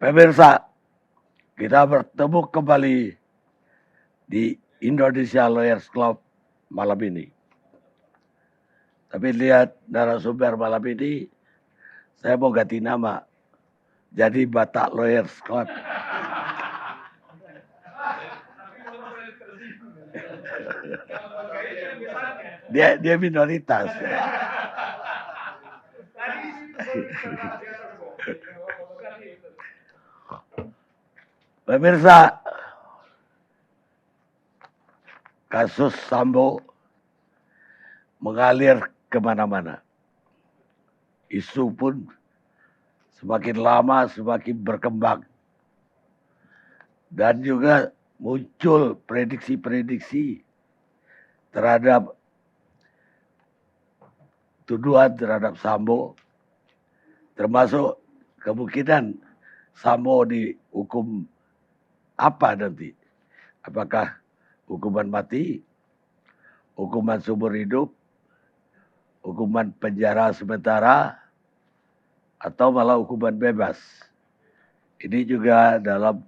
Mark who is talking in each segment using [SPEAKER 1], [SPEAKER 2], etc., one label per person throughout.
[SPEAKER 1] Pemirsa, kita bertemu kembali di Indonesia Lawyers Club malam ini. Tapi lihat narasumber malam ini, saya mau ganti nama. Jadi Batak Lawyers Club. Dia minoritas. Pemirsa, kasus Sambo mengalir kemana-mana. Isu pun semakin lama semakin berkembang. Dan juga muncul prediksi-prediksi terhadap tuduhan terhadap Sambo, termasuk kemungkinan Sambo dihukum apa nanti? Apakah hukuman mati, hukuman seumur hidup, hukuman penjara sementara, atau malah hukuman bebas? Ini juga dalam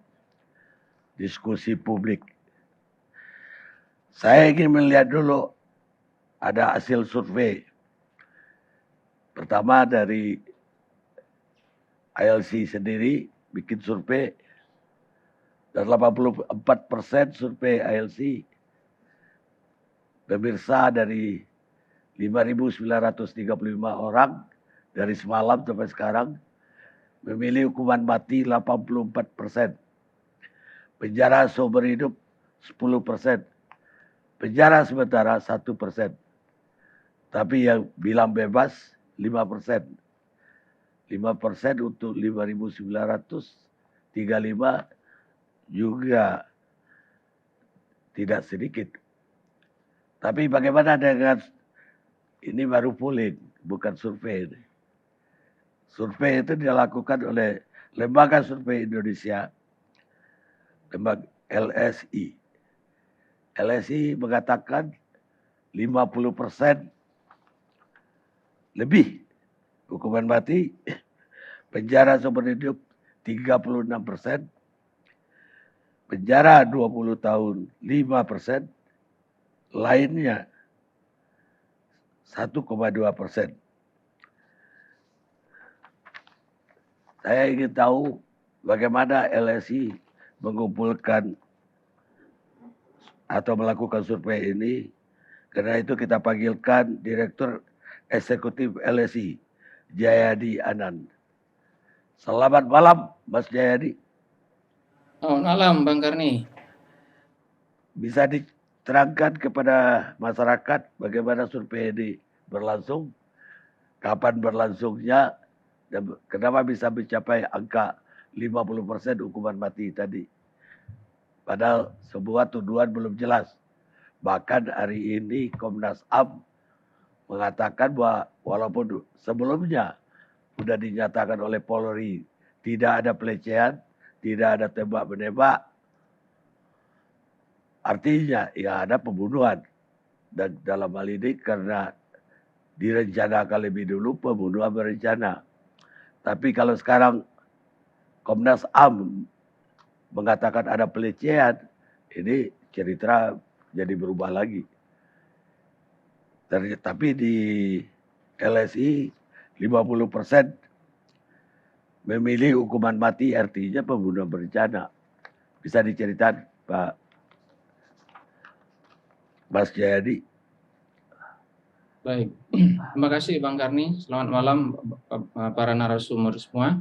[SPEAKER 1] diskusi publik. Saya ingin melihat dulu ada hasil survei. Pertama dari ILC sendiri bikin survei, dan 84% survei ILC. Pemirsa dari 5.935 orang dari semalam sampai sekarang memilih hukuman mati 84%. Penjara seumur hidup 10%. Penjara sementara 1%. Tapi yang bilang bebas 5%. 5% untuk 5.935 juga tidak sedikit. Tapi bagaimana dengan ini baru polling, bukan survei. Survei itu dilakukan oleh Lembaga Survei Indonesia, lembaga LSI. LSI mengatakan 50% lebih hukuman mati, penjara seumur hidup 36%, penjara 20 tahun 5%, lainnya 1,2%. Saya ingin tahu bagaimana LSI mengumpulkan atau melakukan survei ini. Karena itu kita panggilkan Direktur Eksekutif LSI, Jayadi Anand. Selamat malam, Mas Jayadi.
[SPEAKER 2] Selamat malam, Bang Karni.
[SPEAKER 1] Bisa diterangkan kepada masyarakat bagaimana survei ini berlangsung, kapan berlangsungnya, dan kenapa bisa mencapai angka 50% hukuman mati tadi. Padahal sebuah tuduhan belum jelas. Bahkan hari ini Komnas HAM mengatakan bahwa walaupun sebelumnya sudah dinyatakan oleh Polri tidak ada pelecehan, tidak ada tembak-menembak, artinya ya ada pembunuhan. Dan dalam hal ini karena direncanakan lebih dulu pembunuhan berencana. Tapi kalau sekarang Komnas HAM mengatakan ada pelecehan, ini cerita jadi berubah lagi. Tapi di LSI 50% memilih hukuman mati, artinya pembunuhan berencana. Bisa diceritakan Pak Mas Jayadi?
[SPEAKER 2] Baik, terima kasih Bang Karni. Selamat malam para narasumber semua.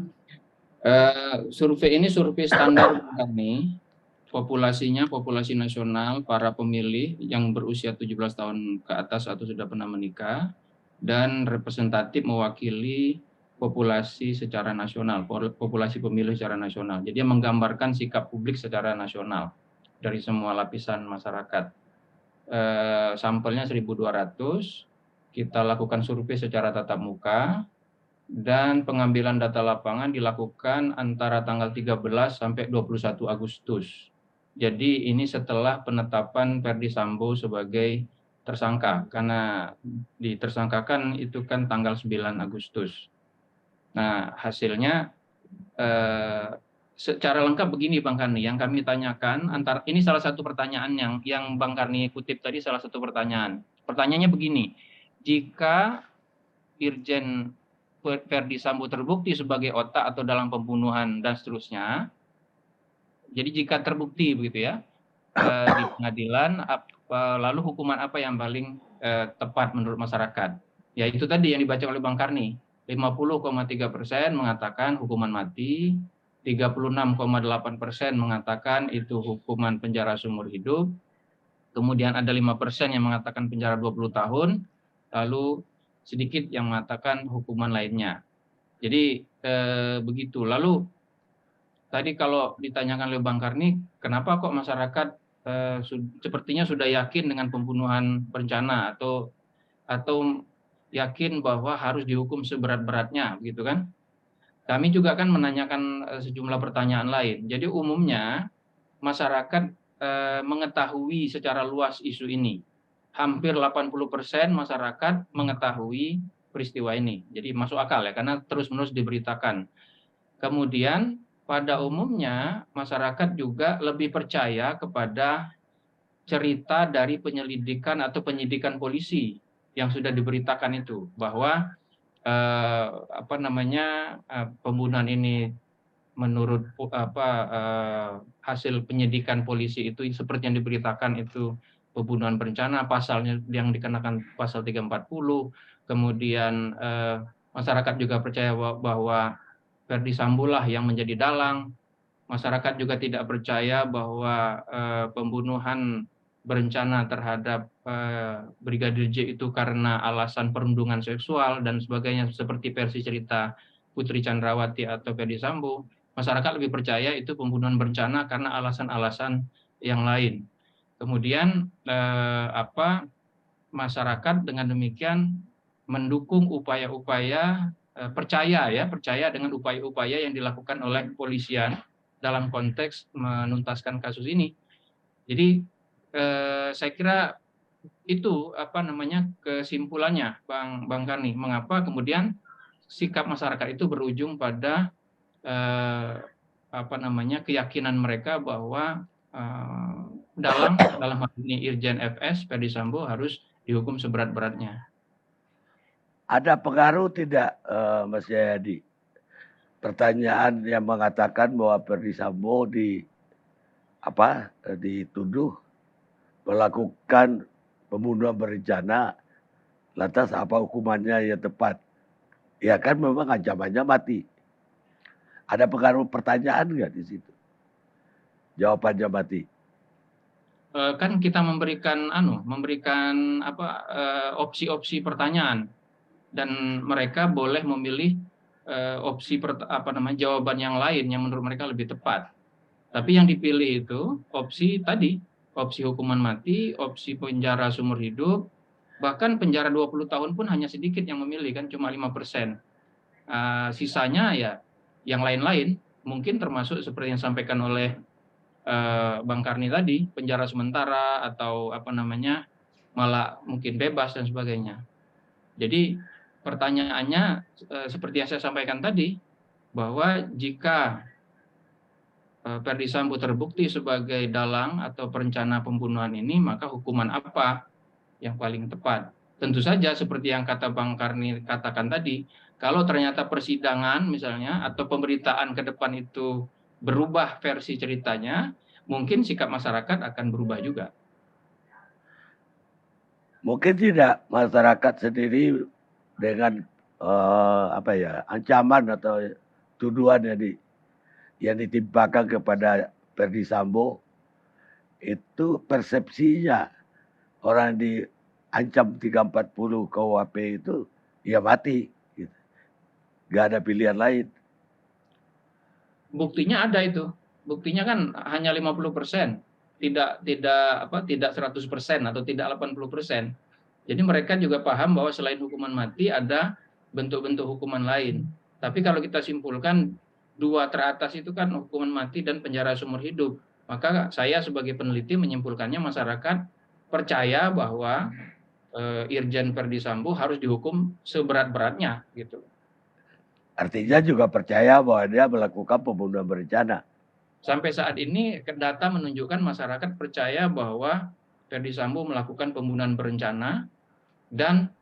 [SPEAKER 2] Survei ini survei standar Bang Karni. Populasinya populasi nasional para pemilih yang berusia 17 tahun ke atas atau sudah pernah menikah, dan representatif mewakili populasi secara nasional, populasi pemilih secara nasional. Jadi menggambarkan sikap publik secara nasional dari semua lapisan masyarakat. Sampelnya 1.200, kita lakukan survei secara tatap muka, dan pengambilan data lapangan dilakukan antara tanggal 13 sampai 21 Agustus. Jadi ini setelah penetapan Ferdi Sambo sebagai tersangka, karena ditersangkakan itu kan tanggal 9 Agustus. Nah, hasilnya secara lengkap begini Bang Karni, yang kami tanyakan ini salah satu pertanyaan yang Bang Karni kutip tadi, salah satu pertanyaan. Pertanyaannya begini, jika Irjen Verdi Sambo terbukti sebagai otak atau dalam pembunuhan dan seterusnya, jadi jika terbukti begitu ya di pengadilan, lalu hukuman apa yang paling tepat menurut masyarakat? Ya itu tadi yang dibaca oleh Bang Karni, 50,3% mengatakan hukuman mati, 36,8% mengatakan itu hukuman penjara seumur hidup, kemudian ada 5% yang mengatakan penjara 20 tahun, lalu sedikit yang mengatakan hukuman lainnya. Jadi begitu. Lalu tadi kalau ditanyakan oleh Bang Karni, kenapa kok masyarakat sepertinya sudah yakin dengan pembunuhan berencana atau yakin bahwa harus dihukum seberat-beratnya, gitu kan? Kami juga kan menanyakan sejumlah pertanyaan lain. Jadi umumnya masyarakat mengetahui secara luas isu ini. Hampir 80% masyarakat mengetahui peristiwa ini. Jadi masuk akal ya, karena terus-menerus diberitakan. Kemudian pada umumnya masyarakat juga lebih percaya kepada cerita dari penyelidikan atau penyidikan polisi yang sudah diberitakan itu, bahwa pembunuhan ini menurut hasil penyidikan polisi itu seperti yang diberitakan itu pembunuhan berencana, pasalnya yang dikenakan pasal 340, kemudian masyarakat juga percaya bahwa Verdi Sambo lah yang menjadi dalang. Masyarakat juga tidak percaya bahwa pembunuhan berencana terhadap Brigadir J itu karena alasan perundungan seksual dan sebagainya, seperti versi cerita Putri Chandrawati atau Verdi Sambo. Masyarakat lebih percaya itu pembunuhan berencana karena alasan-alasan yang lain. Kemudian masyarakat dengan demikian mendukung upaya-upaya percaya dengan upaya-upaya yang dilakukan oleh kepolisian dalam konteks menuntaskan kasus ini. Jadi saya kira itu kesimpulannya Bang Karni, mengapa kemudian sikap masyarakat itu berujung pada keyakinan mereka bahwa dalam hal ini Irjen FS Verdi Sambo harus dihukum seberat-beratnya.
[SPEAKER 1] Ada pengaruh tidak, Mas Jayadi, pertanyaan yang mengatakan bahwa Verdi Sambo dituduh melakukan pembunuhan berencana, lantas apa hukumannya yang tepat? Ya kan memang ancamannya mati. Ada pengaruh pertanyaan nggak di situ? Jawabannya mati.
[SPEAKER 2] Kan kita memberikan opsi-opsi pertanyaan, dan mereka boleh memilih opsi jawaban yang lain yang menurut mereka lebih tepat. Tapi yang dipilih itu opsi tadi, opsi hukuman mati, opsi penjara seumur hidup, bahkan penjara 20 tahun pun hanya sedikit yang memilih, kan cuma 5%. Sisanya ya yang lain-lain, mungkin termasuk seperti yang disampaikan oleh Bang Karni tadi, penjara sementara atau malah mungkin bebas dan sebagainya. Jadi pertanyaannya seperti yang saya sampaikan tadi, bahwa jika Verdi Sambo terbukti sebagai dalang atau perencana pembunuhan ini, maka hukuman apa yang paling tepat? Tentu saja seperti yang kata Bang Karni katakan tadi, kalau ternyata persidangan misalnya atau pemberitaan ke depan itu berubah versi ceritanya, mungkin sikap masyarakat akan berubah juga.
[SPEAKER 1] Mungkin tidak masyarakat sendiri dengan ancaman atau tuduhan yang ditimpakan kepada Verdi Sambo, itu persepsinya orang diancam 340 KUHP itu ya mati, gitu. Gak ada pilihan lain.
[SPEAKER 2] Buktinya ada itu. Buktinya kan hanya 50%, tidak 100% atau tidak 80%. Jadi mereka juga paham bahwa selain hukuman mati ada bentuk-bentuk hukuman lain. Tapi kalau kita simpulkan dua teratas itu kan hukuman mati dan penjara seumur hidup. Maka saya sebagai peneliti menyimpulkannya masyarakat percaya bahwa Irjen Verdi Sambo harus dihukum seberat-beratnya gitu.
[SPEAKER 1] Artinya juga percaya bahwa dia melakukan pembunuhan berencana.
[SPEAKER 2] Sampai saat ini data menunjukkan masyarakat percaya bahwa Ferdi Sambo melakukan pembunuhan berencana dan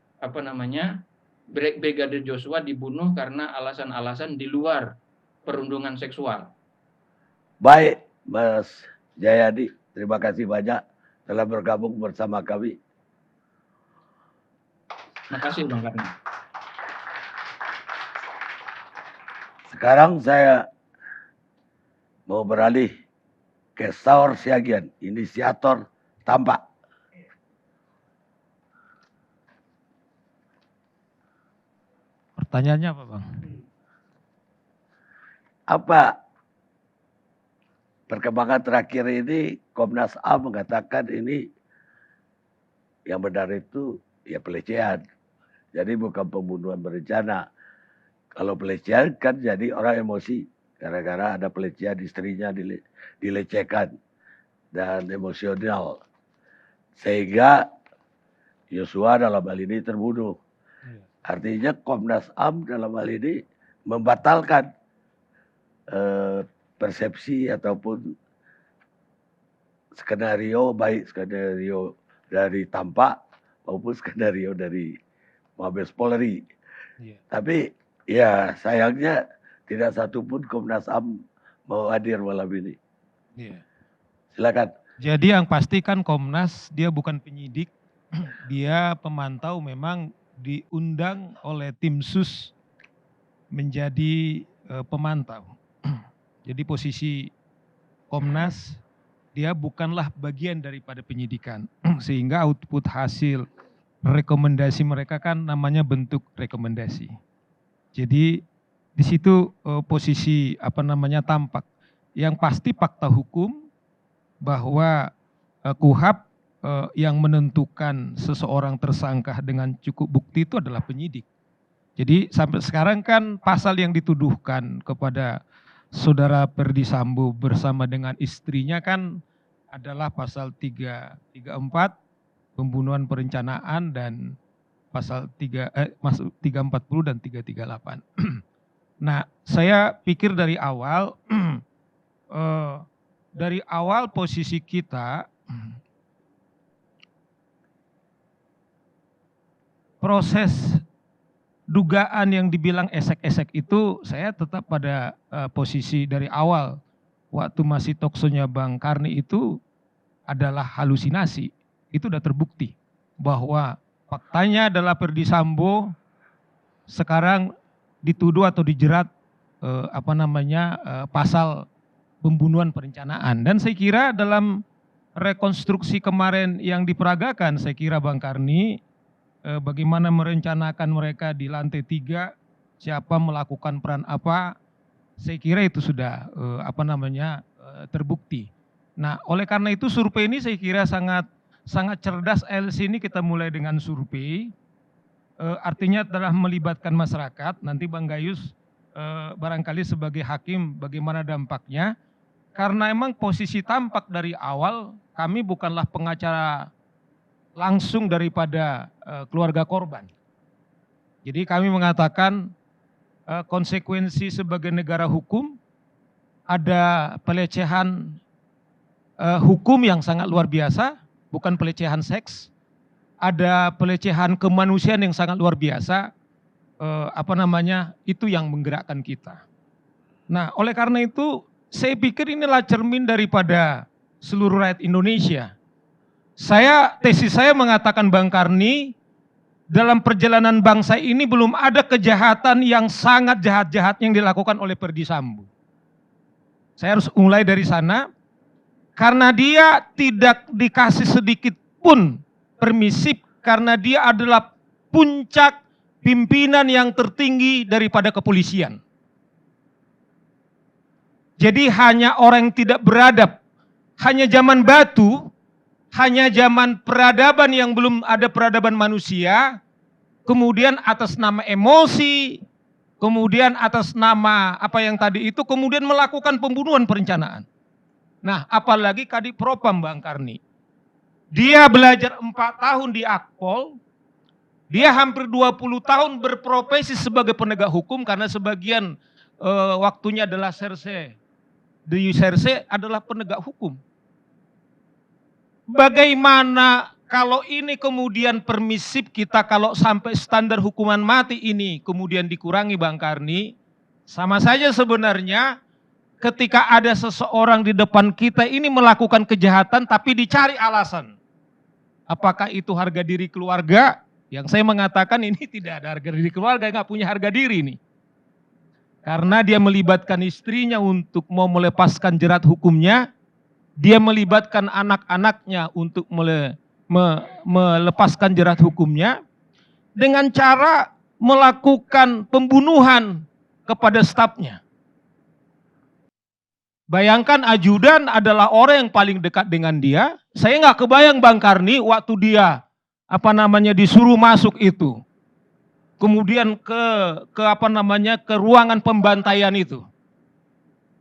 [SPEAKER 2] Brigadir Joshua dibunuh karena alasan-alasan di luar perundungan seksual.
[SPEAKER 1] Baik, Mas Jayadi, terima kasih banyak telah bergabung bersama kami.
[SPEAKER 2] Terima kasih Bang Karni.
[SPEAKER 1] Sekarang saya mau beralih ke Saur Siagian, inisiator Tampak.
[SPEAKER 3] Pertanyaannya apa, Bang?
[SPEAKER 1] Apa perkembangan terakhir ini? Komnas HAM mengatakan ini yang benar itu ya pelecehan. Jadi bukan pembunuhan berencana. Kalau pelecehan kan jadi orang emosi. Gara-gara ada pelecehan istrinya dilecehkan dan emosional. Sehingga Yosua dalam hal ini terbunuh. Artinya Komnas HAM dalam hal ini membatalkan persepsi ataupun skenario, baik skenario dari Tampak maupun skenario dari Mabes Polri. Tapi ya sayangnya tidak satupun Komnas HAM mau hadir malam ini. Silakan.
[SPEAKER 3] Jadi yang pasti kan Komnas dia bukan penyidik, dia pemantau, memang diundang oleh tim sus menjadi pemantau. Jadi posisi Komnas dia bukanlah bagian daripada penyidikan, sehingga output hasil rekomendasi mereka kan namanya bentuk rekomendasi. Jadi di situ posisi Tampak. Yang pasti fakta hukum bahwa KUHAP yang menentukan seseorang tersangka dengan cukup bukti itu adalah penyidik. Jadi sampai sekarang kan pasal yang dituduhkan kepada Saudara Ferdi Sambo bersama dengan istrinya kan adalah pasal 334 pembunuhan perencanaan dan pasal 340 dan 338. Nah, saya pikir dari awal posisi kita proses dugaan yang dibilang esek-esek itu saya tetap pada posisi dari awal. Waktu masih talkshow-nya Bang Karni itu adalah halusinasi. Itu sudah terbukti bahwa faktanya adalah Ferdi Sambo sekarang dituduh atau dijerat pasal pembunuhan perencanaan. Dan saya kira dalam rekonstruksi kemarin yang diperagakan, saya kira Bang Karni, bagaimana merencanakan mereka di lantai 3, siapa melakukan peran apa, saya kira itu sudah terbukti. Nah, oleh karena itu survei ini saya kira sangat cerdas. LC ini kita mulai dengan survei, artinya telah melibatkan masyarakat. Nanti Bang Gayus barangkali sebagai hakim bagaimana dampaknya. Karena emang posisi Tampak dari awal, kami bukanlah pengacara langsung daripada keluarga korban. Jadi kami mengatakan konsekuensi sebagai negara hukum, ada pelecehan hukum yang sangat luar biasa, bukan pelecehan seks, ada pelecehan kemanusiaan yang sangat luar biasa, itu yang menggerakkan kita. Nah, oleh karena itu saya pikir inilah cermin daripada seluruh rakyat Indonesia. Tesis saya mengatakan Bang Karni, dalam perjalanan bangsa ini belum ada kejahatan yang sangat jahat-jahat yang dilakukan oleh Ferdi Sambo. Saya harus mulai dari sana, karena dia tidak dikasih sedikit pun permisif, karena dia adalah puncak pimpinan yang tertinggi daripada kepolisian. Jadi hanya orang yang tidak beradab, hanya zaman batu, hanya zaman peradaban yang belum ada peradaban manusia, kemudian atas nama emosi, kemudian atas nama apa yang tadi itu, kemudian melakukan pembunuhan perencanaan. Nah, apalagi Kadif Propam Bang Karni. Dia belajar 4 tahun di Akpol, dia hampir 20 tahun berprofesi sebagai penegak hukum karena sebagian waktunya adalah serse Duyserse adalah penegak hukum. Bagaimana kalau ini kemudian permisif kita kalau sampai standar hukuman mati ini kemudian dikurangi Bang Karni, sama saja sebenarnya ketika ada seseorang di depan kita ini melakukan kejahatan tapi dicari alasan. Apakah itu harga diri keluarga? Yang saya mengatakan ini tidak ada harga diri keluarga, nggak punya harga diri nih. Karena dia melibatkan istrinya untuk mau melepaskan jerat hukumnya, dia melibatkan anak-anaknya untuk melepaskan jerat hukumnya, dengan cara melakukan pembunuhan kepada stafnya. Bayangkan ajudan adalah orang yang paling dekat dengan dia. Saya nggak kebayang Bang Karni waktu dia disuruh masuk itu, kemudian ke ruangan pembantaian itu.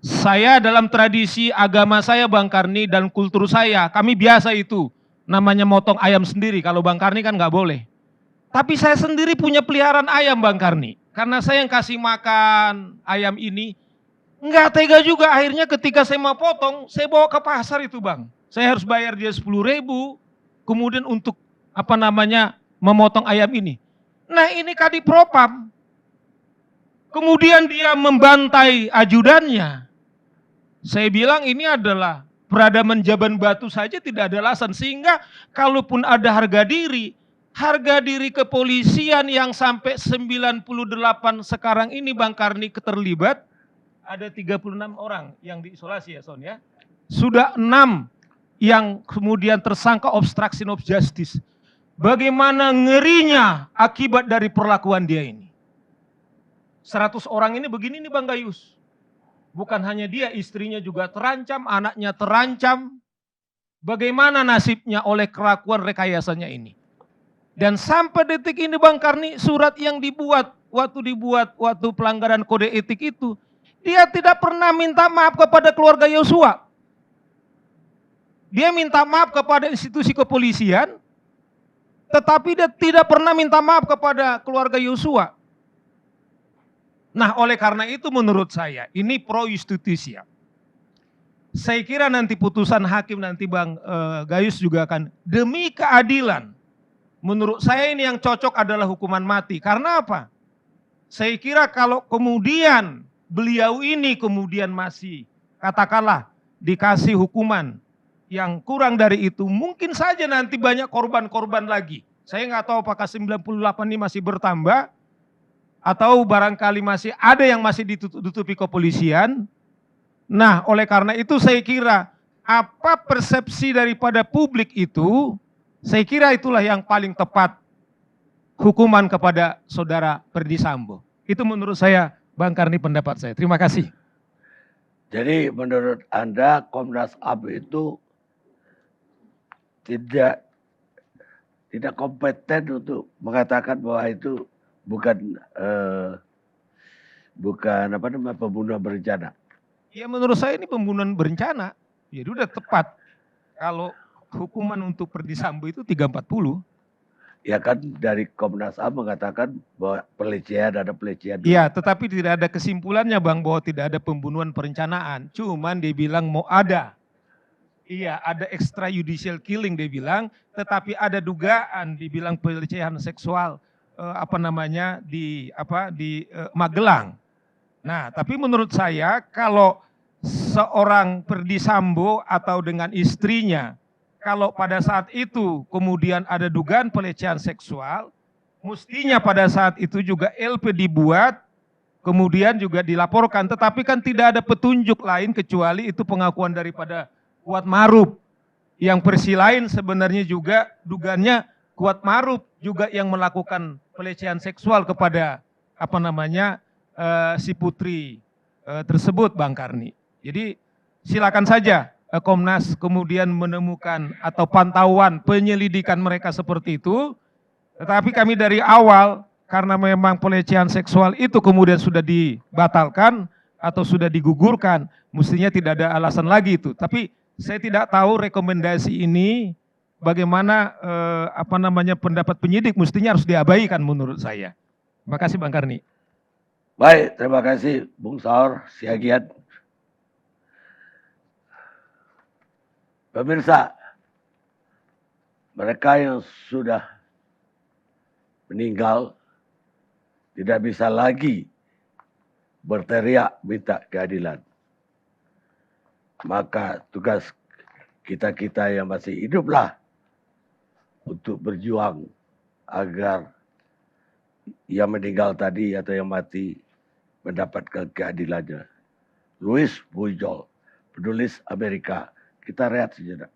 [SPEAKER 3] Saya dalam tradisi agama saya Bang Karni dan kultur saya, kami biasa itu namanya motong ayam sendiri. Kalau Bang Karni kan nggak boleh. Tapi saya sendiri punya peliharaan ayam Bang Karni. Karena saya yang kasih makan ayam ini, nggak tega juga akhirnya ketika saya mau potong, saya bawa ke pasar itu Bang. Saya harus bayar dia 10.000, kemudian untuk memotong ayam ini. Nah ini Kadipropam, kemudian dia membantai ajudannya. Saya bilang ini adalah peradaban Jaban Batu saja tidak ada alasan. Sehingga kalaupun ada harga diri kepolisian yang sampai 98 sekarang ini Bang Karni terlibat, ada 36 orang yang diisolasi ya Son ya. Sudah 6 yang kemudian tersangka obstruction of justice. Bagaimana ngerinya akibat dari perlakuan dia ini. 100 orang ini begini nih Bang Gayus. Bukan hanya dia, istrinya juga terancam, anaknya terancam. Bagaimana nasibnya oleh kelakuan rekayasanya ini. Dan sampai detik ini Bang Karni, surat yang dibuat waktu pelanggaran kode etik itu, dia tidak pernah minta maaf kepada keluarga Yosua. Dia minta maaf kepada institusi kepolisian, tetapi dia tidak pernah minta maaf kepada keluarga Yosua. Nah, oleh karena itu menurut saya ini pro justisia. Saya kira nanti putusan hakim nanti Bang Gayus juga akan demi keadilan. Menurut saya ini yang cocok adalah hukuman mati. Karena apa? Saya kira kalau kemudian beliau ini kemudian masih katakanlah dikasih hukuman yang kurang dari itu, mungkin saja nanti banyak korban-korban lagi. Saya nggak tahu apakah 98 ini masih bertambah, atau barangkali masih ada yang masih ditutupi kepolisian. Nah, oleh karena itu saya kira apa persepsi daripada publik itu, saya kira itulah yang paling tepat hukuman kepada saudara Ferdy Sambo. Itu menurut saya Bang Karni pendapat saya. Terima kasih.
[SPEAKER 1] Jadi menurut Anda Komnas HAM itu tidak kompeten untuk mengatakan bahwa itu bukan pembunuhan berencana.
[SPEAKER 3] Ya menurut saya ini pembunuhan berencana. Jadi udah tepat. Kalau hukuman untuk Ferdy Sambo itu 340.
[SPEAKER 1] Ya kan dari Komnas HAM mengatakan bahwa ada pelecehan.
[SPEAKER 3] Iya, tetapi tidak ada kesimpulannya Bang bahwa tidak ada pembunuhan perencanaan. Cuman dia bilang mau ada. Iya, ada extrajudicial killing dia bilang, tetapi ada dugaan dibilang pelecehan seksual di Magelang. Nah, tapi menurut saya kalau seorang Ferdy Sambo atau dengan istrinya, kalau pada saat itu kemudian ada dugaan pelecehan seksual, mestinya pada saat itu juga LP dibuat, kemudian juga dilaporkan, tetapi kan tidak ada petunjuk lain kecuali itu pengakuan daripada Kuat Maruf. Yang versi lain sebenarnya juga dugaannya Kuat Maruf juga yang melakukan pelecehan seksual kepada si putri tersebut Bang Karni. Jadi silakan saja Komnas kemudian menemukan atau pantauan penyelidikan mereka seperti itu. Tetapi kami dari awal karena memang pelecehan seksual itu kemudian sudah dibatalkan atau sudah digugurkan, mestinya tidak ada alasan lagi itu. Tapi saya tidak tahu rekomendasi ini bagaimana pendapat penyidik, mestinya harus diabaikan menurut saya. Terima kasih Bang Karni.
[SPEAKER 1] Baik, terima kasih Bung Saur Siagian. Pemirsa, mereka yang sudah meninggal tidak bisa lagi berteriak minta keadilan. Maka tugas kita-kita yang masih hiduplah untuk berjuang agar yang meninggal tadi atau yang mati mendapatkan keadilannya. Louis Bujold, penulis Amerika. Kita rehat sejenak.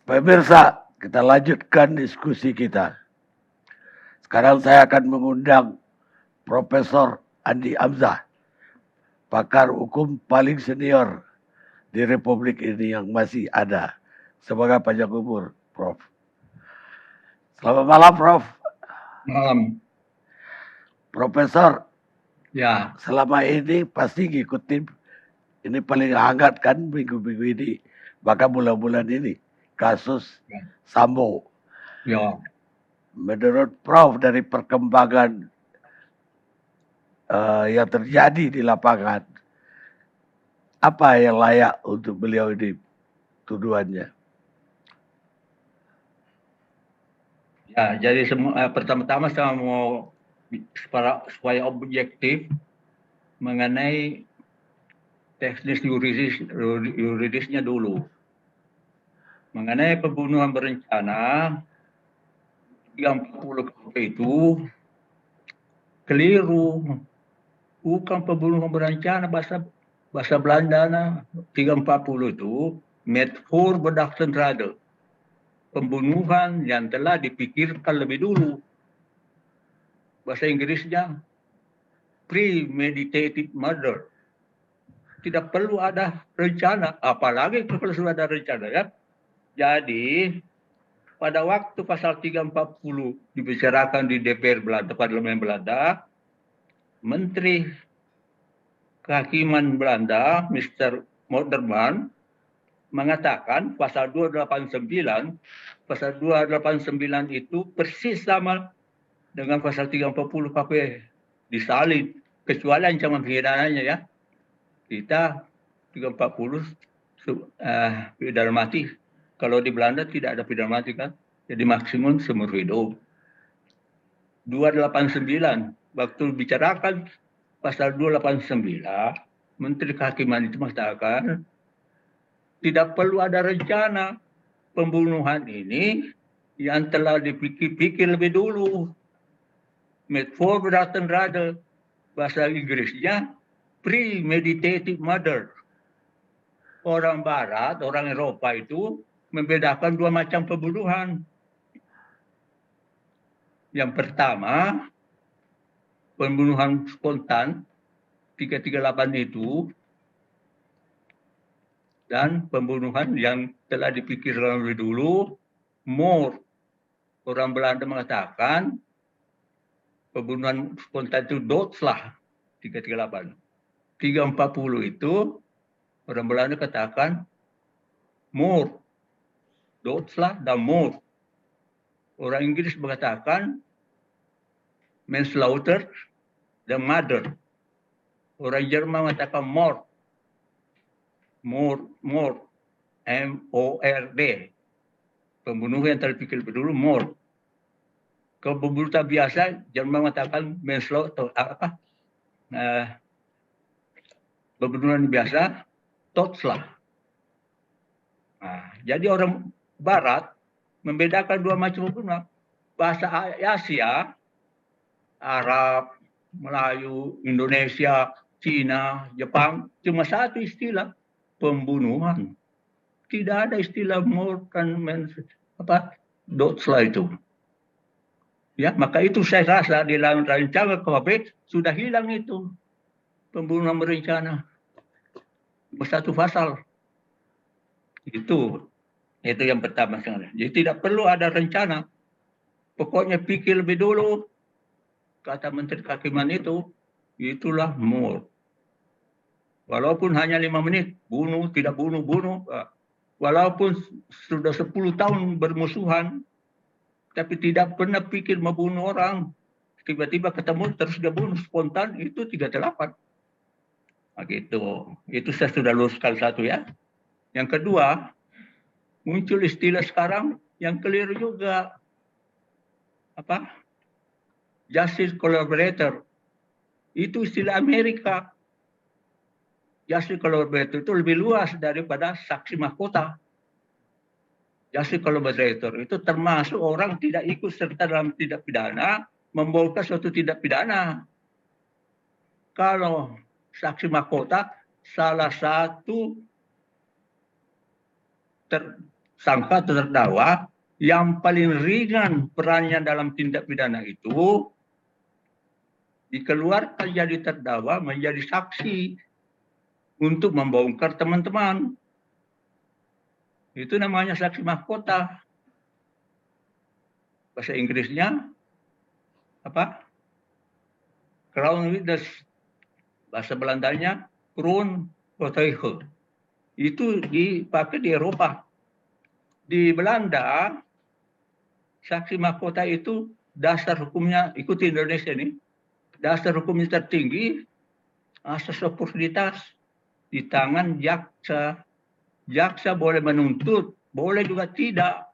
[SPEAKER 1] Pemirsa, kita lanjutkan diskusi kita. Sekarang saya akan mengundang Profesor Andi Hamzah, pakar hukum paling senior di Republik ini yang masih ada. Semoga panjang umur, Prof. Selamat malam, Prof.
[SPEAKER 4] Malam.
[SPEAKER 1] Profesor,
[SPEAKER 4] Ya,
[SPEAKER 1] selama ini pasti ngikutin, ini paling hangat kan minggu-minggu ini, bahkan bulan-bulan ini, kasus Sambo.
[SPEAKER 4] ya.
[SPEAKER 1] Menurut Prof dari perkembangan yang terjadi di lapangan, apa yang layak untuk beliau ini tuduhannya?
[SPEAKER 4] Ya, jadi pertama-tama saya mau supaya objektif mengenai teknis yuridisnya dulu. Mengenai pembunuhan berencana 340 itu keliru. Bukan pembunuhan berencana, bahasa Belanda 340 itu met voorbedachte rade. Pembunuhan yang telah dipikirkan lebih dulu. Bahasa Inggrisnya premeditated murder. Tidak perlu ada rencana, apalagi kalau sudah ada rencana, ya. Jadi pada waktu pasal 340 dibicarakan di DPR Belanda, Parlemen Belanda, Menteri Kehakiman Belanda, Mr. Moderman, mengatakan pasal 289 itu persis sama dengan pasal 340 KP, disalin, kecuali ancaman pidananya, ya. Kita 340 pidana mati. Kalau di Belanda tidak ada pidana mati, kan, jadi maksimum seumur hidup. 289 waktu bicarakan pasal 289, Menteri Kehakiman itu mengatakan tidak perlu ada rencana. Pembunuhan ini yang telah dipikir-pikir lebih dulu. Met voorbedachte rade, bahasa Inggrisnya premeditated murder. Orang Barat, orang Eropa itu membedakan dua macam pembunuhan. Yang pertama, pembunuhan spontan 338 itu, dan pembunuhan yang telah dipikirkan lebih dulu, moord. Orang Belanda mengatakan pembunuhan spontan itu doodslag 338. 340 itu orang Belanda katakan moord, doodslag dan moord. Orang Inggris mengatakan manslaughter dan murder. Orang Jerman mengatakan mord, M-O-R-D. Pembunuhan yang terpikir dulu mord. Kalau pembunuhan biasa, Jerman mengatakan manslaughter, pembunuhan biasa, totslag. Nah, jadi orang Barat membedakan dua macam pembunuhan. Bahasa Asia, Arab, Melayu, Indonesia, Cina, Jepang, cuma satu istilah, pembunuhan. Tidak ada istilah more than setelah itu. Ya, maka itu saya rasa di dalam rancangan KUHP sudah hilang itu pembunuhan berencana. Satu pasal. Itu yang pertama sekali. Jadi tidak perlu ada rencana. Pokoknya pikir lebih dulu. Kata Menteri Kehakiman itu, itulah more. Walaupun hanya 5 menit, bunuh, tidak bunuh, bunuh. Walaupun sudah 10 tahun bermusuhan, tapi tidak pernah pikir membunuh orang. Tiba-tiba ketemu terus dia bunuh spontan, itu 38. Nah, gitu. Itu saya sudah luruskan satu ya. Yang kedua, muncul istilah sekarang yang keliru juga. Justice collaborator. Itu istilah Amerika. Justice collaborator itu lebih luas daripada saksi mahkota. Justice collaborator itu termasuk orang tidak ikut serta dalam tindak pidana, membongkar suatu tindak pidana. Kalau saksi mahkota, salah satu tersangka atau terdakwa yang paling ringan perannya dalam tindak pidana itu dikeluarkan jadi terdakwa menjadi saksi untuk membongkar teman-teman. Itu namanya saksi mahkota. Bahasa Inggrisnya Crown witness. Bahasa Belandanya kroongetuige. Itu dipakai di Eropa. Di Belanda, saksi mahkota itu dasar hukumnya, ikuti Indonesia ini, dasar hukumnya tertinggi, asas oportunitas di tangan jaksa. Jaksa boleh menuntut, boleh juga tidak,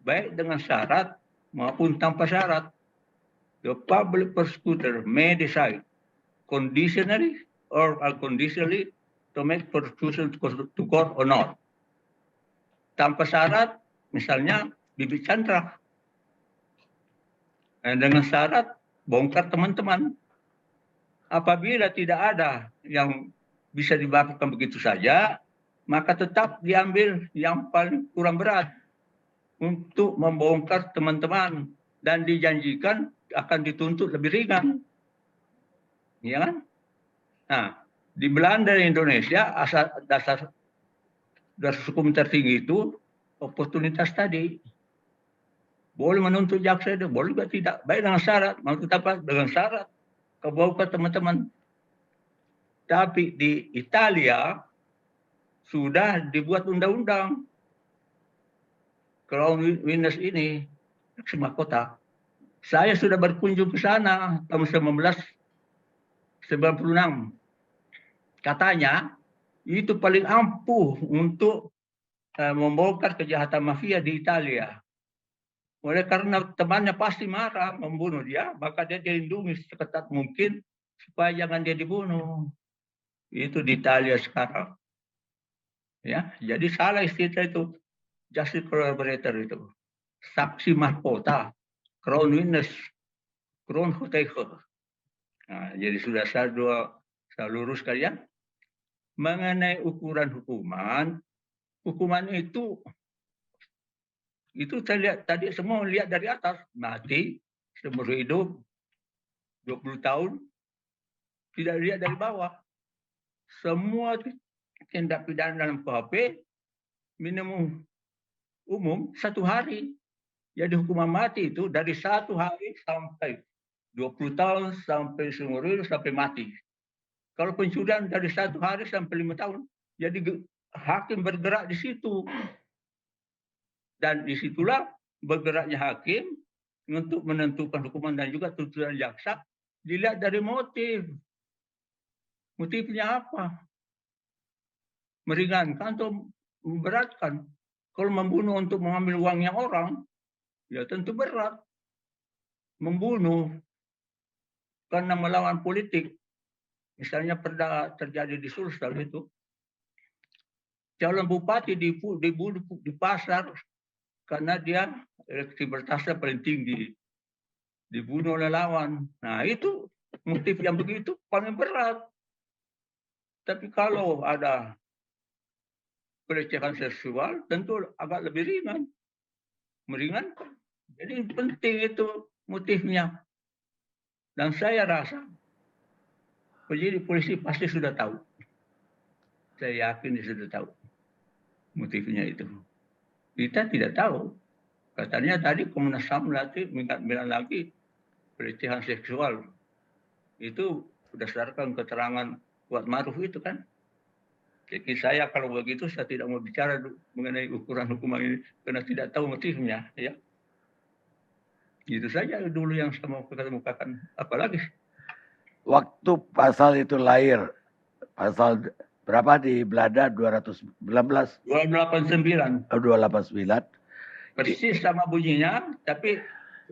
[SPEAKER 4] baik dengan syarat maupun tanpa syarat. The public prosecutor may decide conditionally or unconditionally to make prosecution to court or not. Tanpa syarat, misalnya Bibi Chandra. Dengan syarat bongkar teman-teman. Apabila tidak ada yang bisa dibatalkan begitu saja, maka tetap diambil yang paling kurang berat untuk membongkar teman-teman dan dijanjikan akan dituntut lebih ringan. Ya kan? Nah, di Belanda dan Indonesia dasar hukum tertinggi itu oportunitas tadi. Boleh menuntut jaksa itu, boleh juga tidak. Baik dengan syarat, maksud apa? Dengan syarat kebongkar teman-teman. Tapi di Italia sudah dibuat undang-undang Crown witness ini, saksi mahkota. Saya sudah berkunjung ke sana tahun 1996. Katanya itu paling ampuh untuk membongkar kejahatan mafia di Italia. Oleh karena temannya pasti marah membunuh dia, maka dia dilindungi seketat mungkin supaya jangan dia dibunuh. Itu di Italia sekarang. Ya, jadi salah istilah itu justice collaborator itu. Saksi mahkota, crown witness, kroongetuige. Nah, jadi sudah saya luruskan ya. Mengenai ukuran hukuman itu saya lihat tadi semua lihat dari atas, mati, seumur hidup, 20 tahun, tidak lihat dari bawah. Semua tindak pidana dalam KUHP minimum umum 1 hari. Jadi hukuman mati itu dari 1 hari sampai 20 tahun sampai seumur hidup sampai mati. Kalau pencurian dari 1 hari sampai 5 tahun. Jadi hakim bergerak di situ. Dan disitulah bergeraknya hakim untuk menentukan hukuman dan juga tuntutan jaksa dilihat dari motif. Motifnya apa? Meringankan atau memberatkan. Kalau membunuh untuk mengambil uangnya orang, ya tentu berat. Membunuh karena melawan politik. Misalnya pernah terjadi di Sulsel itu. Calon bupati dibunuh di pasar karena dia elektabilitasnya paling tinggi. Dibunuh oleh lawan. Nah itu motif yang begitu paling berat. Tapi kalau ada pelecehan seksual tentu agak lebih ringan, meringankan. Jadi penting itu motifnya. Dan saya rasa penyidik polisi pasti sudah tahu. Saya yakin dia sudah tahu motifnya itu. Kita tidak tahu. Katanya tadi Komnas HAM bilang lagi pelecehan seksual. Itu berdasarkan keterangan Kuat Maruf itu kan. Jadi saya kalau begitu saya tidak mau bicara mengenai ukuran hukuman ini karena tidak tahu motifnya, ya. Itu saja dulu yang saya mau kemukakan. Apalagi
[SPEAKER 1] Waktu pasal itu lahir, pasal berapa di Belanda 219
[SPEAKER 4] 289
[SPEAKER 1] 289
[SPEAKER 4] persis sama bunyinya, tapi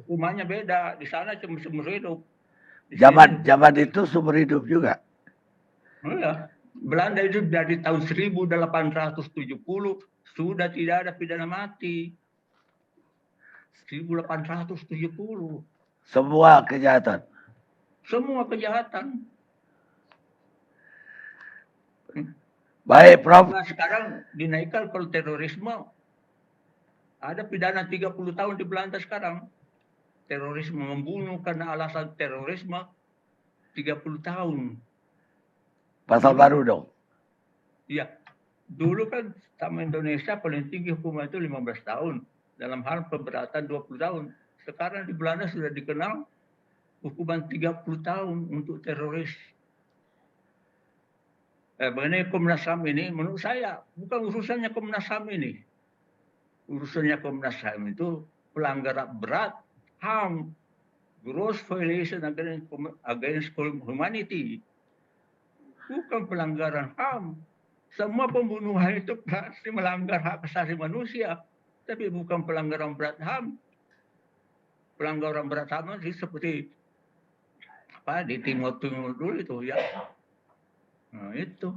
[SPEAKER 4] hukumannya beda. Di sana cuma seumur hidup. Di
[SPEAKER 1] zaman itu seumur hidup juga.
[SPEAKER 4] sini, ya. Belanda itu dari tahun 1870 sudah tidak ada pidana mati. 1870.
[SPEAKER 1] Semua kejahatan.
[SPEAKER 4] Semua kejahatan.
[SPEAKER 1] Baik, Prof.
[SPEAKER 4] Nah, sekarang dinaikkan kalau terorisme. Ada pidana 30 tahun di Belanda sekarang. Terorisme, membunuh karena alasan terorisme 30 tahun.
[SPEAKER 1] Pasal baru dong.
[SPEAKER 4] Iya. Dulu kan sama Indonesia paling tinggi hukuman itu 15 tahun. Dalam hal pemberatan 20 tahun. Sekarang di Belanda sudah dikenal hukuman 30 tahun untuk teroris. Mengenai Komnas HAM ini, menurut saya bukan urusannya Komnas HAM ini. Urusannya Komnas HAM itu pelanggaran berat HAM, gross violation against humanity. Bukan pelanggaran HAM. Semua pembunuhan itu pasti melanggar hak asasi manusia, tapi bukan pelanggaran berat HAM. Pelanggaran berat HAM itu seperti apa di Timur dulu itu ya. Nah, itu.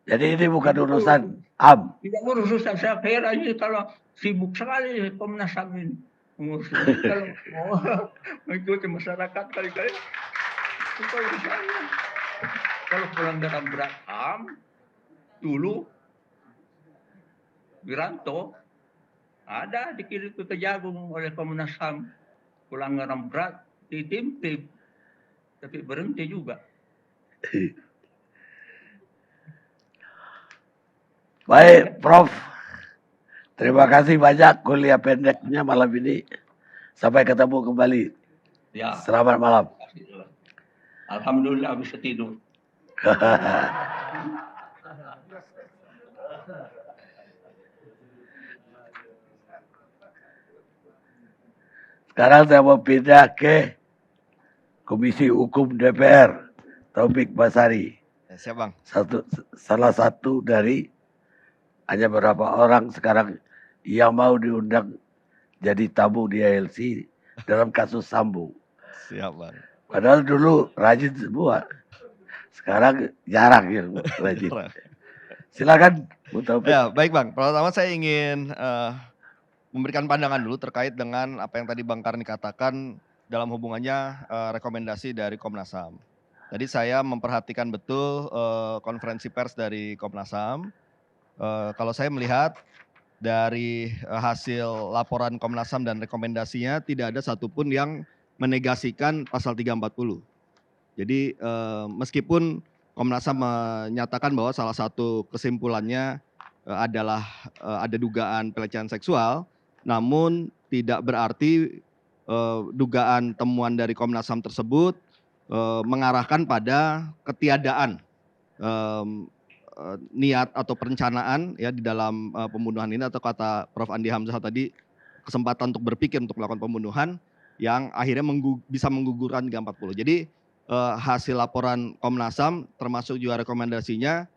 [SPEAKER 1] Jadi ini bukan urusan HAM.
[SPEAKER 4] Tidak urusan saya kira ini kalau sibuk sekali Komnas HAM ini. Kalau mau mengikuti masyarakat kali-kali itu urusannya. Kalau pelanggaran berat HAM dulu Wiranto ada dikirim ke Kejagung oleh Komnas HAM, pelanggaran berat ditimpa, tapi berhenti juga.
[SPEAKER 1] Baik, Prof. Terima kasih banyak kuliah pendeknya malam ini. Sampai ketemu kembali.
[SPEAKER 4] Ya.
[SPEAKER 1] Selamat malam.
[SPEAKER 4] Alhamdulillah bisa tidur.
[SPEAKER 1] Sekarang saya mau pindah ke Komisi Hukum DPR, Taufik Basari.
[SPEAKER 5] Ya, siap Bang.
[SPEAKER 1] Salah satu dari hanya beberapa orang sekarang yang mau diundang jadi tamu di ALC dalam kasus Sambo.
[SPEAKER 5] Siap Bang.
[SPEAKER 1] Padahal dulu rajin semua. Sekarang jarang yang rajin. Silakan, Bu Taufik.
[SPEAKER 5] Ya, baik Bang. Pertama saya ingin memberikan pandangan dulu terkait dengan apa yang tadi Bang Karni katakan dalam hubungannya rekomendasi dari Komnas HAM. Jadi saya memperhatikan betul konferensi pers dari Komnas HAM. Kalau saya melihat dari hasil laporan Komnas HAM dan rekomendasinya tidak ada satupun yang menegasikan pasal 340. Jadi meskipun Komnas HAM menyatakan bahwa salah satu kesimpulannya adalah ada dugaan pelecehan seksual, namun tidak berarti dugaan temuan dari Komnas HAM tersebut mengarahkan pada ketiadaan niat atau perencanaan ya di dalam pembunuhan ini, atau kata Prof. Andi Hamzah tadi kesempatan untuk berpikir untuk melakukan pembunuhan yang akhirnya bisa menggugurkan 340. Jadi hasil laporan Komnas HAM termasuk juga rekomendasinya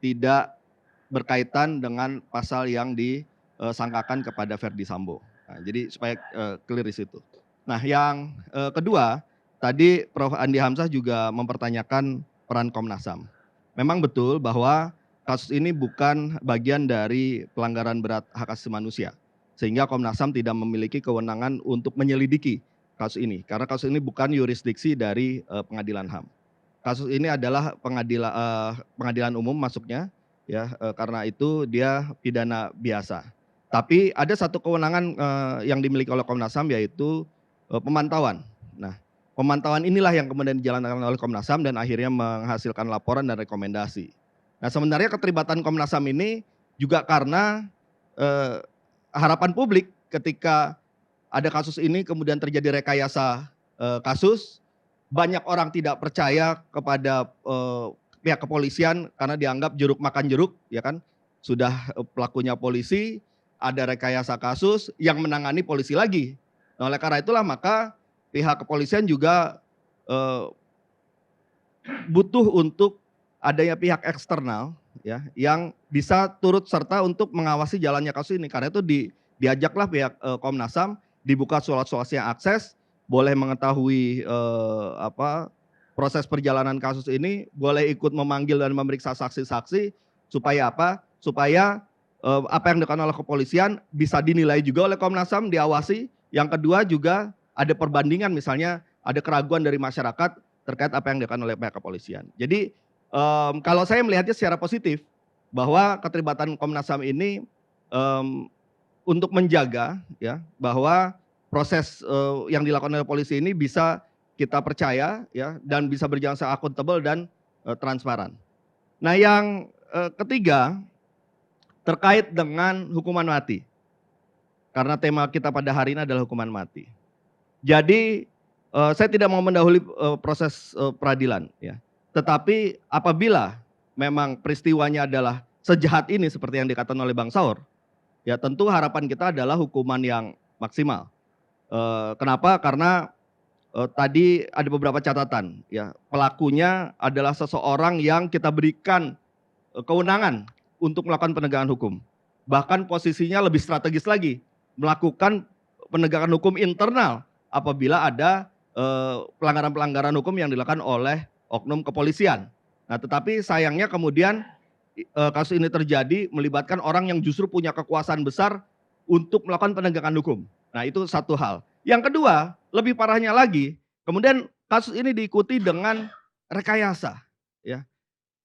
[SPEAKER 5] tidak berkaitan dengan pasal yang disangkakan kepada Verdi Sambo. Nah, jadi supaya clear di situ. Nah, yang kedua, tadi Prof. Andi Hamzah juga mempertanyakan peran Komnas HAM. Memang betul bahwa kasus ini bukan bagian dari pelanggaran berat hak asasi manusia, sehingga Komnas HAM tidak memiliki kewenangan untuk menyelidiki kasus ini, karena kasus ini bukan yurisdiksi dari pengadilan HAM. kasus ini adalah pengadilan umum masuknya, ya, karena itu dia pidana biasa. Tapi ada satu kewenangan yang dimiliki oleh Komnas HAM, yaitu pemantauan. Nah, pemantauan inilah yang kemudian dijalankan oleh Komnas HAM dan akhirnya menghasilkan laporan dan rekomendasi. Nah, sebenarnya keterlibatan Komnas HAM ini juga karena harapan publik ketika ada kasus ini kemudian terjadi rekayasa kasus, banyak orang tidak percaya kepada pihak kepolisian karena dianggap jeruk makan jeruk, ya kan? Sudah pelakunya polisi, ada rekayasa kasus yang menangani polisi lagi. Nah, oleh karena itulah maka pihak kepolisian juga butuh untuk adanya pihak eksternal, ya, yang bisa turut serta untuk mengawasi jalannya kasus ini. Karena itu diajaklah pihak Komnas HAM, dibuka soal-soal yang akses, boleh mengetahui proses perjalanan kasus ini, boleh ikut memanggil dan memeriksa saksi-saksi, supaya apa? Supaya apa yang dilakukan oleh kepolisian bisa dinilai juga oleh Komnas HAM, diawasi. Yang kedua juga ada perbandingan, misalnya ada keraguan dari masyarakat terkait apa yang dilakukan oleh pihak kepolisian. Jadi kalau saya melihatnya secara positif bahwa keterlibatan Komnas HAM ini untuk menjaga, ya, bahwa proses yang dilakukan oleh polisi ini bisa kita percaya, ya, dan bisa berjalan secara akuntabel dan transparan. Nah, yang ketiga terkait dengan hukuman mati. Karena tema kita pada hari ini adalah hukuman mati. Jadi saya tidak mau mendahului proses peradilan, ya. Tetapi apabila memang peristiwanya adalah sejahat ini seperti yang dikatakan oleh Bang Saur, ya tentu harapan kita adalah hukuman yang maksimal. Kenapa? Karena tadi ada beberapa catatan, ya. Pelakunya adalah seseorang yang kita berikan kewenangan untuk melakukan penegakan hukum. Bahkan posisinya lebih strategis lagi, melakukan penegakan hukum internal apabila ada pelanggaran-pelanggaran hukum yang dilakukan oleh oknum kepolisian. Nah, tetapi sayangnya kemudian kasus ini terjadi melibatkan orang yang justru punya kekuasaan besar untuk melakukan penegakan hukum. Nah, itu satu hal. Yang kedua, lebih parahnya lagi, kemudian kasus ini diikuti dengan rekayasa, ya.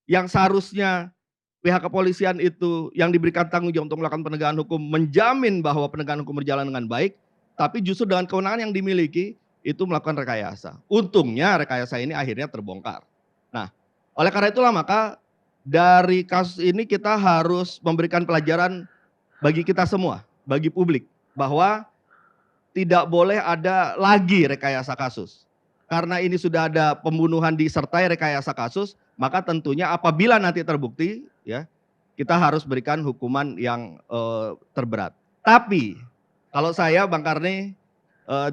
[SPEAKER 5] Yang seharusnya pihak kepolisian itu yang diberikan tanggung jawab untuk melakukan penegakan hukum menjamin bahwa penegakan hukum berjalan dengan baik, tapi justru dengan kewenangan yang dimiliki itu melakukan rekayasa. Untungnya rekayasa ini akhirnya terbongkar. Nah, oleh karena itulah maka dari kasus ini kita harus memberikan pelajaran bagi kita semua, bagi publik, bahwa tidak boleh ada lagi rekayasa kasus. Karena ini sudah ada pembunuhan disertai rekayasa kasus, maka tentunya apabila nanti terbukti, ya, kita harus berikan hukuman yang terberat. Tapi kalau saya, Bang Karni,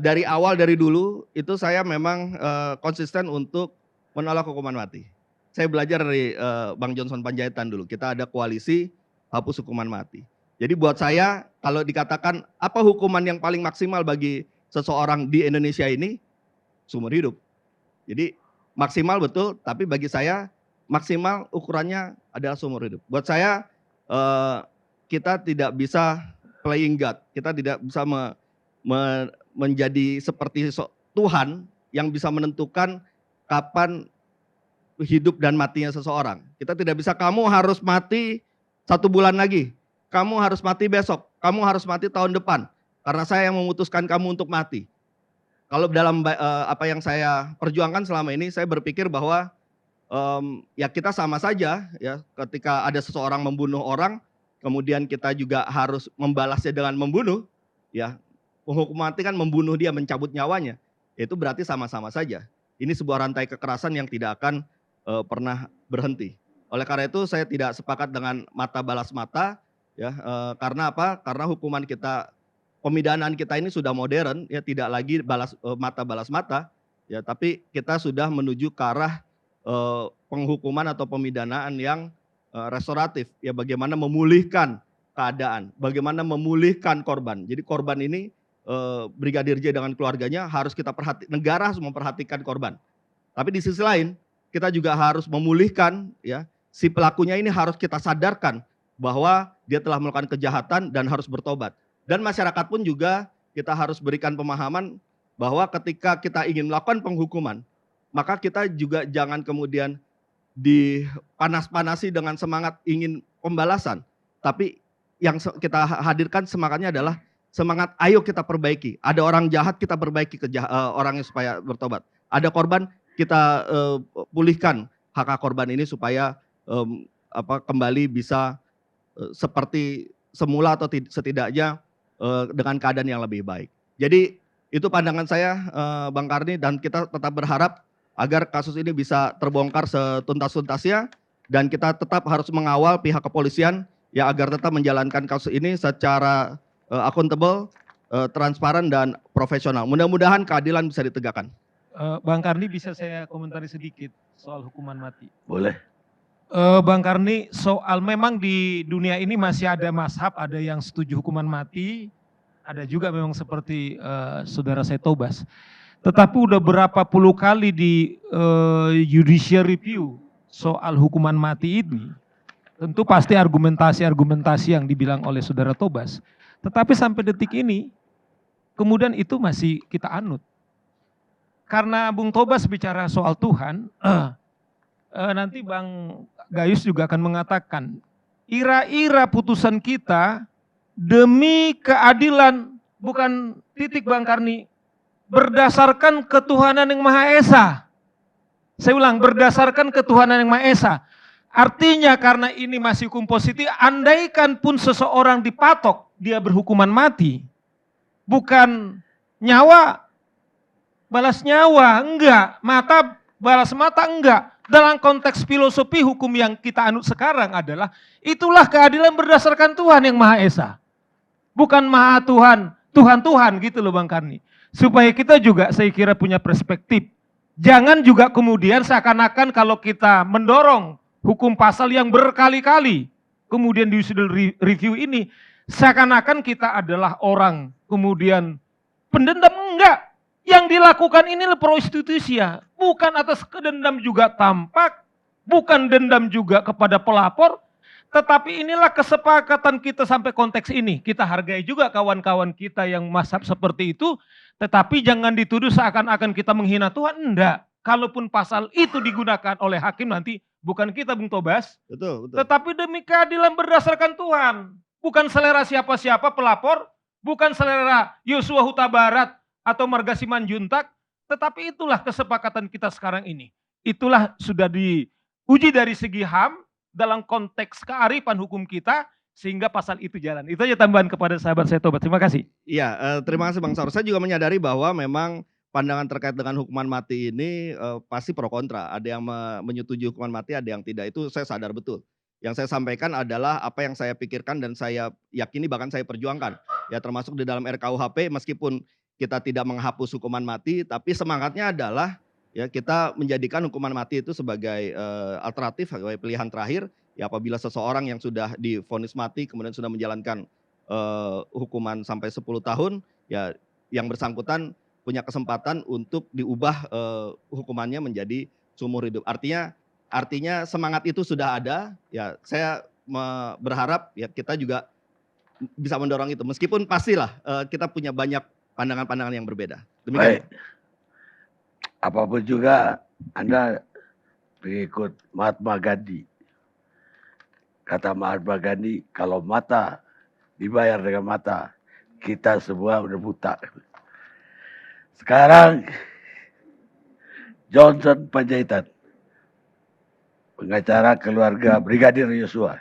[SPEAKER 5] dari awal, dari dulu itu saya memang konsisten untuk menolak hukuman mati. Saya belajar dari Bang Johnson Panjaitan dulu. Kita ada koalisi hapus hukuman mati. Jadi buat saya kalau dikatakan apa hukuman yang paling maksimal bagi seseorang di Indonesia ini, seumur hidup. Jadi maksimal betul, tapi bagi saya maksimal ukurannya adalah seumur hidup. Buat saya kita tidak bisa playing God, kita tidak bisa menjadi seperti Tuhan yang bisa menentukan kapan hidup dan matinya seseorang. Kita tidak bisa, kamu harus mati 1 bulan lagi, kamu harus mati besok, kamu harus mati tahun depan, karena saya yang memutuskan kamu untuk mati. Kalau dalam apa yang saya perjuangkan selama ini, saya berpikir bahwa ya kita sama saja, ya, ketika ada seseorang membunuh orang, kemudian kita juga harus membalasnya dengan membunuh, ya. Hukum mati kan membunuh dia, mencabut nyawanya, itu berarti sama-sama saja. Ini sebuah rantai kekerasan yang tidak akan pernah berhenti. Oleh karena itu saya tidak sepakat dengan mata balas mata, ya, karena apa? Karena hukuman kita, pemidanaan kita ini sudah modern, ya, tidak lagi mata balas mata, ya, tapi kita sudah menuju ke arah penghukuman atau pemidanaan yang restoratif, ya, bagaimana memulihkan keadaan, bagaimana memulihkan korban. Jadi korban ini Brigadir J dengan keluarganya harus kita negara harus memperhatikan korban. Tapi di sisi lain kita juga harus memulihkan, ya, si pelakunya ini harus kita sadarkan bahwa dia telah melakukan kejahatan dan harus bertobat. Dan masyarakat pun juga kita harus berikan pemahaman bahwa ketika kita ingin melakukan penghukuman, maka kita juga jangan kemudian dipanas-panasi dengan semangat ingin pembalasan. Tapi yang kita hadirkan semangatnya adalah semangat ayo kita perbaiki. Ada orang jahat kita perbaiki orangnya supaya bertobat. Ada korban kita pulihkan hak korban ini supaya kembali bisa seperti semula atau setidaknya dengan keadaan yang lebih baik. Jadi itu pandangan saya Bang Karni, dan kita tetap berharap agar kasus ini bisa terbongkar setuntas-tuntasnya, dan kita tetap harus mengawal pihak kepolisian ya agar tetap menjalankan kasus ini secara akuntabel, transparan dan profesional. Mudah-mudahan keadilan bisa ditegakkan.
[SPEAKER 3] Bang Karni, bisa saya komentari sedikit soal hukuman mati?
[SPEAKER 1] Boleh.
[SPEAKER 3] Bang Karni, soal memang di dunia ini masih ada mazhab, ada yang setuju hukuman mati, ada juga memang seperti saudara saya Tobas. Tetapi udah berapa puluh kali di judicial review soal hukuman mati ini, tentu pasti argumentasi-argumentasi yang dibilang oleh saudara Tobas. Tetapi sampai detik ini, kemudian itu masih kita anut. Karena Bung Tobas bicara soal Tuhan, nanti Bang Gayus juga akan mengatakan, ira-ira putusan kita demi keadilan, bukan titik Bang Karni, berdasarkan ketuhanan yang Maha Esa. Saya ulang, berdasarkan ketuhanan yang Maha Esa. Artinya karena ini masih hukum positif, andaikan pun seseorang dipatok, dia berhukuman mati. Bukan nyawa balas nyawa, enggak. Mata balas mata, enggak. Dalam konteks filosofi hukum yang kita anut sekarang adalah, itulah keadilan berdasarkan Tuhan yang Maha Esa. Bukan Maha Tuhan, Tuhan-Tuhan gitu loh Bang Karni. Supaya kita juga saya kira punya perspektif. Jangan juga kemudian seakan-akan kalau kita mendorong hukum pasal yang berkali-kali, kemudian di judicial review ini, seakan-akan kita adalah orang kemudian pendendam, enggak. Yang dilakukan ini prostitusia, bukan atas kedendam juga tampak, bukan dendam juga kepada pelapor, tetapi inilah kesepakatan kita sampai konteks ini. Kita hargai juga kawan-kawan kita yang mazhab seperti itu, tetapi jangan dituduh seakan-akan kita menghina Tuhan, enggak. Kalaupun pasal itu digunakan oleh hakim nanti, bukan kita Bung Tobas,
[SPEAKER 5] Betul.
[SPEAKER 3] tetapi demi keadilan berdasarkan Tuhan. Bukan selera siapa-siapa pelapor, bukan selera Yosua Huta Barat atau Marga Simanjuntak, tetapi itulah kesepakatan kita sekarang ini. Itulah sudah diuji dari segi HAM, dalam konteks kearifan hukum kita, sehingga pasal itu jalan. Itu aja tambahan kepada sahabat saya Tobat. Terima kasih.
[SPEAKER 5] Iya, terima kasih Bang Saur. Saya juga menyadari bahwa memang pandangan terkait dengan hukuman mati ini pasti pro kontra. Ada yang menyetujui hukuman mati, ada yang tidak. Itu saya sadar betul. Yang saya sampaikan adalah apa yang saya pikirkan dan saya yakini, bahkan saya perjuangkan. Ya termasuk di dalam RKUHP, meskipun kita tidak menghapus hukuman mati, tapi semangatnya adalah ya kita menjadikan hukuman mati itu sebagai alternatif, sebagai pilihan terakhir. Ya apabila seseorang yang sudah divonis mati kemudian sudah menjalankan hukuman sampai 10 tahun, ya yang bersangkutan punya kesempatan untuk diubah hukumannya menjadi seumur hidup. Artinya semangat itu sudah ada. Ya saya berharap ya kita juga bisa mendorong itu. Meskipun pastilah kita punya banyak pandangan-pandangan yang berbeda. Demikian.
[SPEAKER 1] Baik. Apapun juga Anda pengikut Mahatma Gandhi. Kata Mahatma Gandhi, kalau mata dibayar dengan mata, kita semua udah buta. Sekarang Johnson Panjaitan, pengacara keluarga Brigadir Yosua.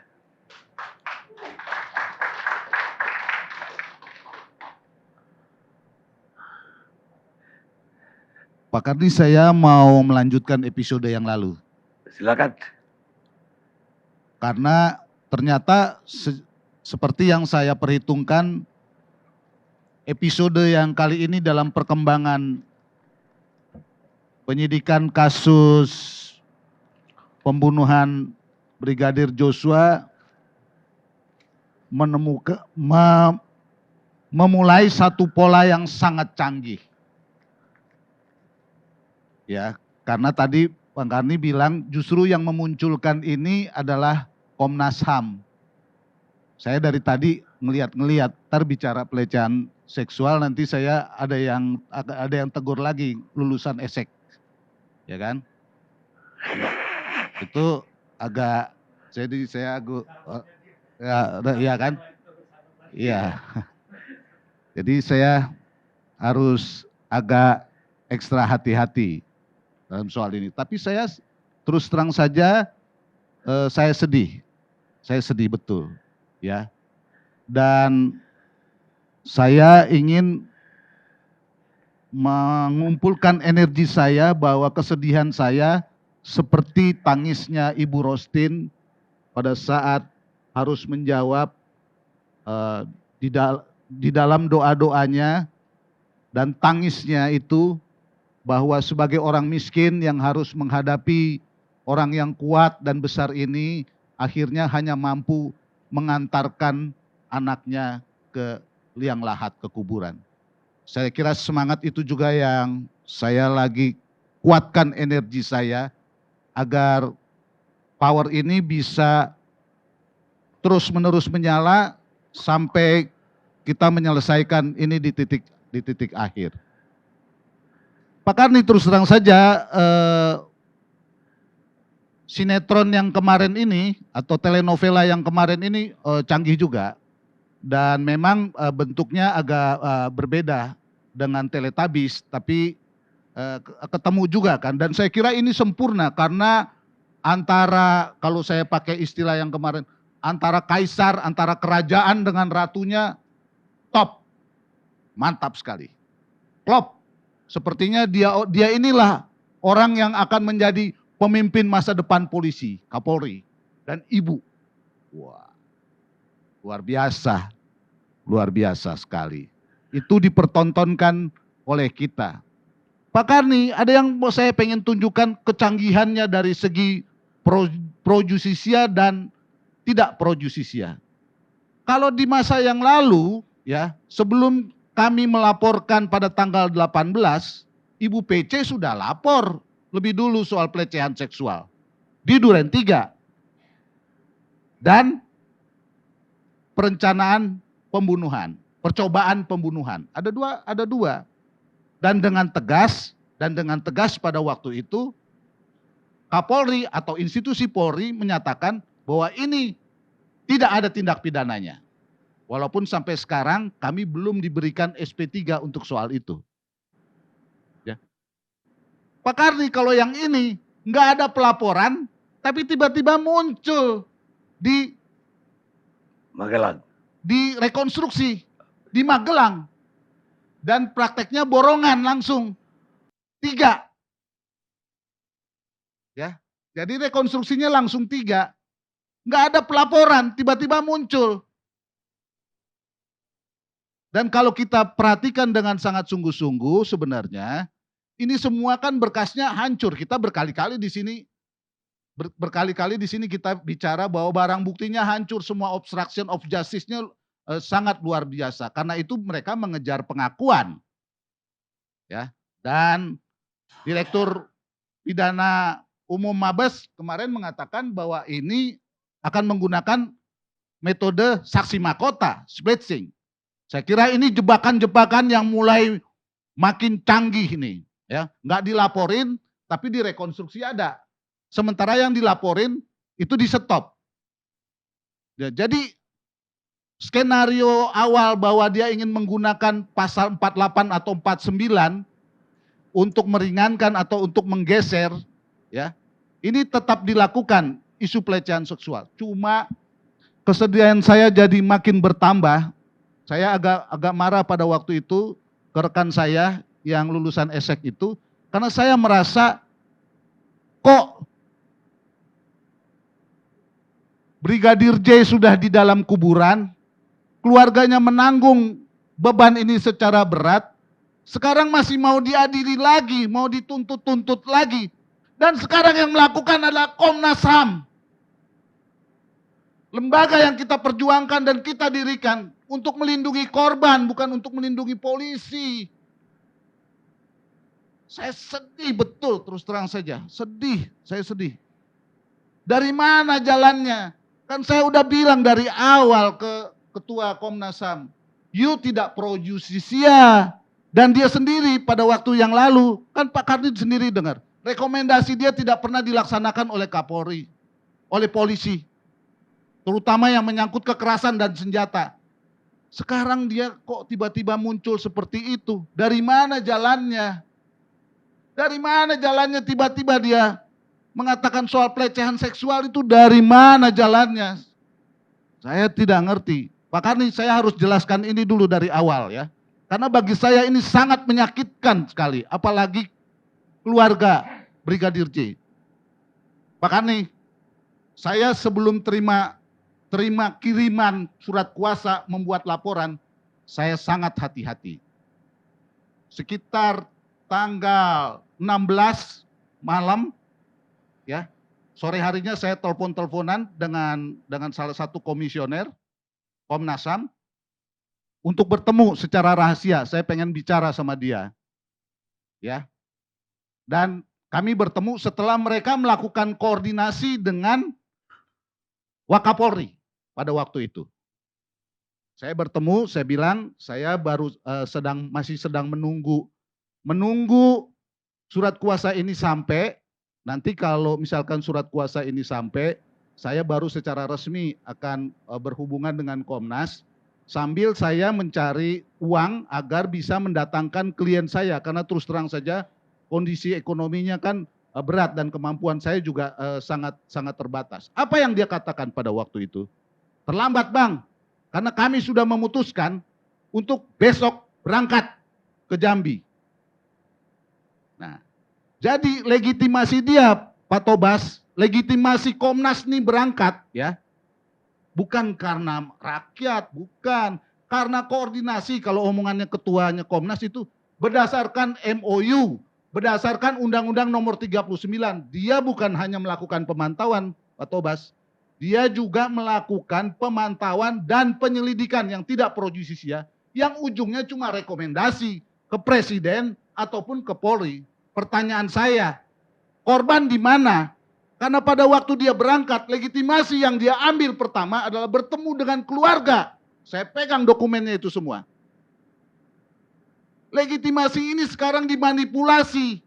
[SPEAKER 6] Pak Karni, saya mau melanjutkan episode yang lalu.
[SPEAKER 1] Silakan.
[SPEAKER 6] Karena ternyata seperti yang saya perhitungkan, episode yang kali ini dalam perkembangan penyidikan kasus pembunuhan Brigadir Joshua memulai satu pola yang sangat canggih. Ya, karena tadi Bang Karni bilang justru yang memunculkan ini adalah Komnas HAM. Saya dari tadi ngelihat, bicara pelecehan seksual nanti saya ada yang tegur lagi lulusan esek. ya kan? Itu agak, jadi saya agak, ya kan? Iya. Jadi saya harus agak ekstra hati-hati dalam soal ini. Tapi saya terus terang saja, saya sedih betul, ya. Dan saya ingin mengumpulkan energi saya bahwa kesedihan saya seperti tangisnya Ibu Rostin pada saat harus menjawab di dalam doa-doanya, dan tangisnya itu bahwa sebagai orang miskin yang harus menghadapi orang yang kuat dan besar ini, akhirnya hanya mampu mengantarkan anaknya ke liang lahat, ke kuburan. Saya kira semangat itu juga yang saya lagi kuatkan energi saya agar power ini bisa terus-menerus menyala sampai kita menyelesaikan ini di titik akhir. Pak Karni, terus terang saja, sinetron yang kemarin ini atau telenovela yang kemarin ini canggih juga, dan memang bentuknya agak berbeda dengan Teletubbies, tapi ketemu juga kan, dan saya kira ini sempurna karena antara, kalau saya pakai istilah yang kemarin, antara kaisar, antara kerajaan dengan ratunya top, mantap sekali, klop. Sepertinya dia inilah orang yang akan menjadi pemimpin masa depan polisi, Kapolri, dan Ibu. Wah, luar biasa sekali. Itu dipertontonkan oleh kita. Pak Karni, ada yang mau saya pengen tunjukkan kecanggihannya dari segi pro justisia dan tidak pro justisia. Kalau di masa yang lalu, ya, sebelum kami melaporkan pada tanggal 18, Ibu PC sudah lapor lebih dulu soal pelecehan seksual di Duren 3 dan perencanaan pembunuhan, percobaan pembunuhan. Ada dua. Dan dengan tegas pada waktu itu Kapolri atau institusi Polri menyatakan bahwa ini tidak ada tindak pidananya. Walaupun sampai sekarang kami belum diberikan SP3 untuk soal itu. Ya. Pak Karni, kalau yang ini nggak ada pelaporan, tapi tiba-tiba muncul di
[SPEAKER 1] Magelang.
[SPEAKER 6] Di rekonstruksi di Magelang, dan prakteknya borongan langsung 3. Ya, jadi rekonstruksinya langsung 3. Nggak ada pelaporan, tiba-tiba muncul. Dan kalau kita perhatikan dengan sangat sungguh-sungguh, sebenarnya ini semua kan berkasnya hancur. Kita berkali-kali di sini kita bicara bahwa barang buktinya hancur, semua obstruction of justice-nya sangat luar biasa. Karena itu mereka mengejar pengakuan. Ya. Dan Direktur Pidana Umum Mabes kemarin mengatakan bahwa ini akan menggunakan metode saksi mahkota, splitting. Saya kira ini jebakan-jebakan yang mulai makin canggih ini, ya. Nggak dilaporin, tapi direkonstruksi ada. Sementara yang dilaporin itu di stop. Ya, jadi skenario awal bahwa dia ingin menggunakan pasal 48 atau 49 untuk meringankan atau untuk menggeser, ya, ini tetap dilakukan isu pelecehan seksual. Cuma kesedihan saya jadi makin bertambah. Saya agak marah pada waktu itu ke rekan saya yang lulusan ESEK itu, karena saya merasa kok Brigadir J sudah di dalam kuburan, keluarganya menanggung beban ini secara berat, sekarang masih mau diadili lagi, mau dituntut-tuntut lagi. Dan sekarang yang melakukan adalah Komnas HAM. Lembaga yang kita perjuangkan dan kita dirikan untuk melindungi korban, bukan untuk melindungi polisi. Saya sedih betul, terus terang saja. Saya sedih. Dari mana jalannya? Kan saya udah bilang dari awal ke Ketua Komnas HAM, you tidak pro justisia. Dan dia sendiri pada waktu yang lalu, kan Pak Karni sendiri dengar, Rekomendasi dia tidak pernah dilaksanakan oleh Kapolri, oleh polisi, terutama yang menyangkut kekerasan dan senjata. Sekarang dia kok tiba-tiba muncul seperti itu? Dari mana jalannya? Dari mana jalannya tiba-tiba dia mengatakan soal pelecehan seksual itu, dari mana jalannya? Saya tidak ngerti. Pak Karni, saya harus jelaskan ini dulu dari awal ya. Karena bagi saya ini sangat menyakitkan sekali, apalagi keluarga Brigadir J. Pak Karni, saya sebelum terima kiriman surat kuasa membuat laporan, saya sangat hati-hati. Sekitar tanggal 16 malam, ya, sore harinya saya telepon-teleponan dengan salah satu komisioner Komnas HAM untuk bertemu secara rahasia. Saya pengen bicara sama dia, ya. Dan kami bertemu setelah mereka melakukan koordinasi dengan Wakapolri pada waktu itu. Saya bertemu, saya bilang saya baru masih sedang menunggu surat kuasa ini sampai. Nanti kalau misalkan surat kuasa ini sampai, saya baru secara resmi akan berhubungan dengan Komnas sambil saya mencari uang agar bisa mendatangkan klien saya, karena terus terang saja kondisi ekonominya kan berat dan kemampuan saya juga sangat terbatas. Apa yang dia katakan pada waktu itu? Terlambat, Bang, karena kami sudah memutuskan untuk besok berangkat ke Jambi. Nah, jadi legitimasi dia, Pak Tobas, legitimasi Komnas ini berangkat, ya, bukan karena rakyat, bukan karena koordinasi. Kalau omongannya ketuanya Komnas itu berdasarkan MOU, berdasarkan Undang-Undang Nomor 39. Dia bukan hanya melakukan pemantauan, Pak Tobas, dia juga melakukan pemantauan dan penyelidikan yang tidak pro justisia, yang ujungnya cuma rekomendasi ke Presiden ataupun ke Polri. Pertanyaan saya, korban di mana? Karena pada waktu dia berangkat, legitimasi yang dia ambil pertama adalah bertemu dengan keluarga. Saya pegang dokumennya itu semua. Legitimasi ini sekarang dimanipulasi.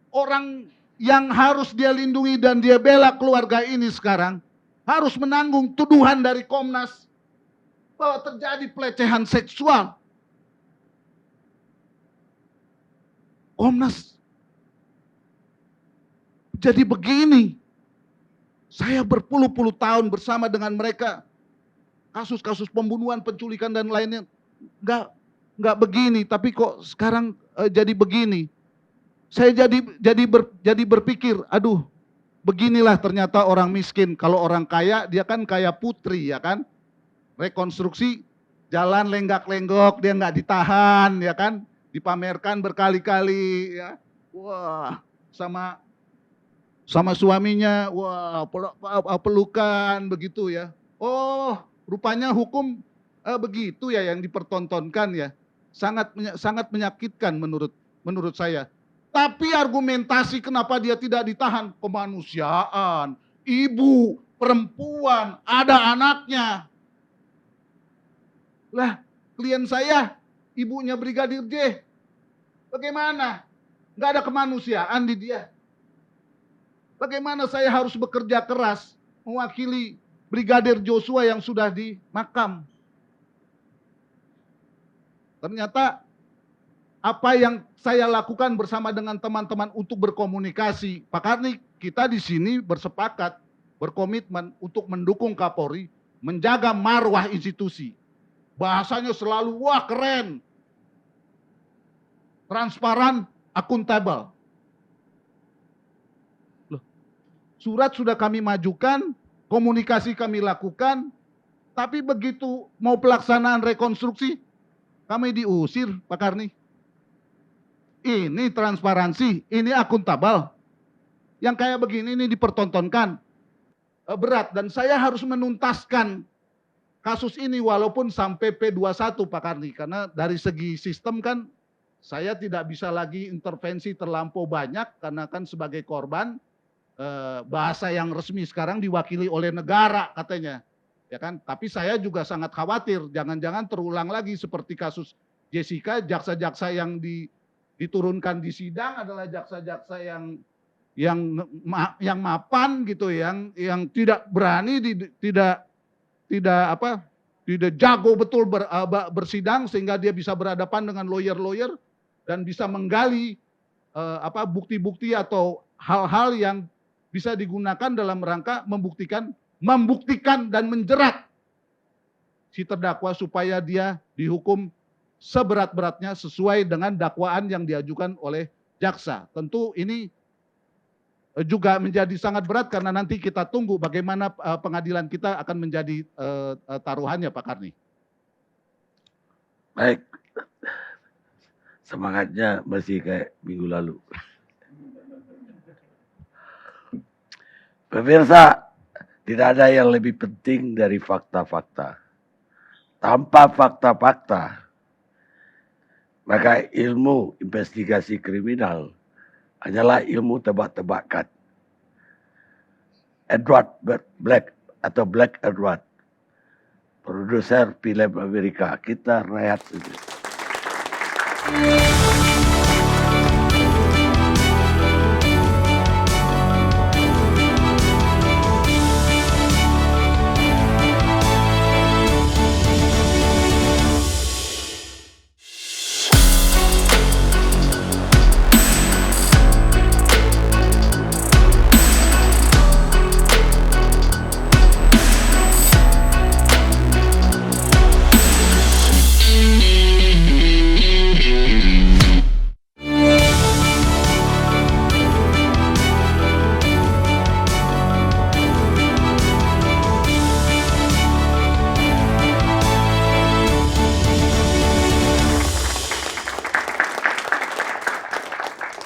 [SPEAKER 6] Orang yang harus dia lindungi dan dia bela keluarga ini sekarang harus menanggung tuduhan dari Komnas bahwa terjadi pelecehan seksual. Komnas jadi begini. Saya berpuluh-puluh tahun bersama dengan mereka. Kasus-kasus pembunuhan, penculikan dan lainnya enggak begini, tapi kok sekarang jadi begini. Saya jadi berpikir, aduh, beginilah ternyata orang miskin. Kalau orang kaya, dia kan kaya putri, ya kan? Rekonstruksi jalan lenggak-lenggok, dia nggak ditahan, ya kan? Dipamerkan berkali-kali, ya. Wah, sama suaminya, wah, pelukan begitu ya. Oh, rupanya hukum begitu ya yang dipertontonkan ya. Sangat menyakitkan menurut saya. Tapi argumentasi kenapa dia tidak ditahan? Kemanusiaan, ibu, perempuan, ada anaknya. Lah, klien saya, ibunya Brigadir J. Bagaimana? Nggak ada kemanusiaan di dia. Bagaimana saya harus bekerja keras mewakili Brigadir Joshua yang sudah di makam. Ternyata apa yang saya lakukan bersama dengan teman-teman untuk berkomunikasi, Pak Karni, kita di sini bersepakat, berkomitmen untuk mendukung Kapolri, menjaga marwah institusi. Bahasanya selalu, wah keren, transparan, akuntabel. Surat sudah kami majukan, komunikasi kami lakukan, tapi begitu mau pelaksanaan rekonstruksi, kami diusir, Pak Karni. Ini transparansi, ini akuntabel. Yang kayak begini ini dipertontonkan. Berat, dan saya harus menuntaskan kasus ini walaupun sampai P21, Pak Karni. Karena dari segi sistem kan, saya tidak bisa lagi intervensi terlampau banyak, karena kan sebagai korban, bahasa yang resmi sekarang diwakili oleh negara katanya, ya kan? Tapi saya juga sangat khawatir jangan-jangan terulang lagi seperti kasus Jessica, jaksa-jaksa yang diturunkan di sidang adalah jaksa-jaksa yang yang mapan gitu, yang tidak berani, tidak jago betul bersidang sehingga dia bisa berhadapan dengan lawyer-lawyer dan bisa menggali bukti-bukti atau hal-hal yang bisa digunakan dalam rangka membuktikan dan menjerat si terdakwa supaya dia dihukum seberat-beratnya sesuai dengan dakwaan yang diajukan oleh jaksa. Tentu ini juga menjadi sangat berat karena nanti kita tunggu bagaimana pengadilan kita akan menjadi taruhannya, Pak Karni.
[SPEAKER 1] Baik, semangatnya masih kayak minggu lalu. Pemirsa, tidak ada yang lebih penting dari fakta-fakta. Tanpa fakta-fakta, maka ilmu investigasi kriminal hanyalah ilmu tebak-tebakan. Edward Black atau Black Edward, produser film Amerika, kita rehat saja.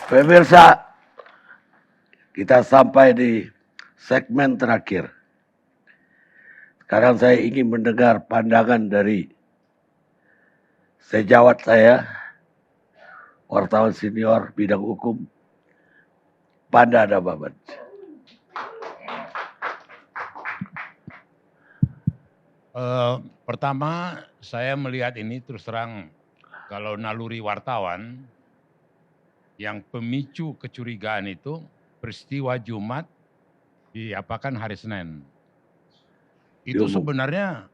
[SPEAKER 1] Pemirsa, kita sampai di segmen terakhir. Sekarang saya ingin mendengar pandangan dari sejawat saya, wartawan senior bidang hukum, Panda Dababan.
[SPEAKER 7] Pertama, saya melihat ini terus terang kalau naluri wartawan, yang pemicu kecurigaan itu peristiwa Jumat diapakan hari Senin. Itu sebenarnya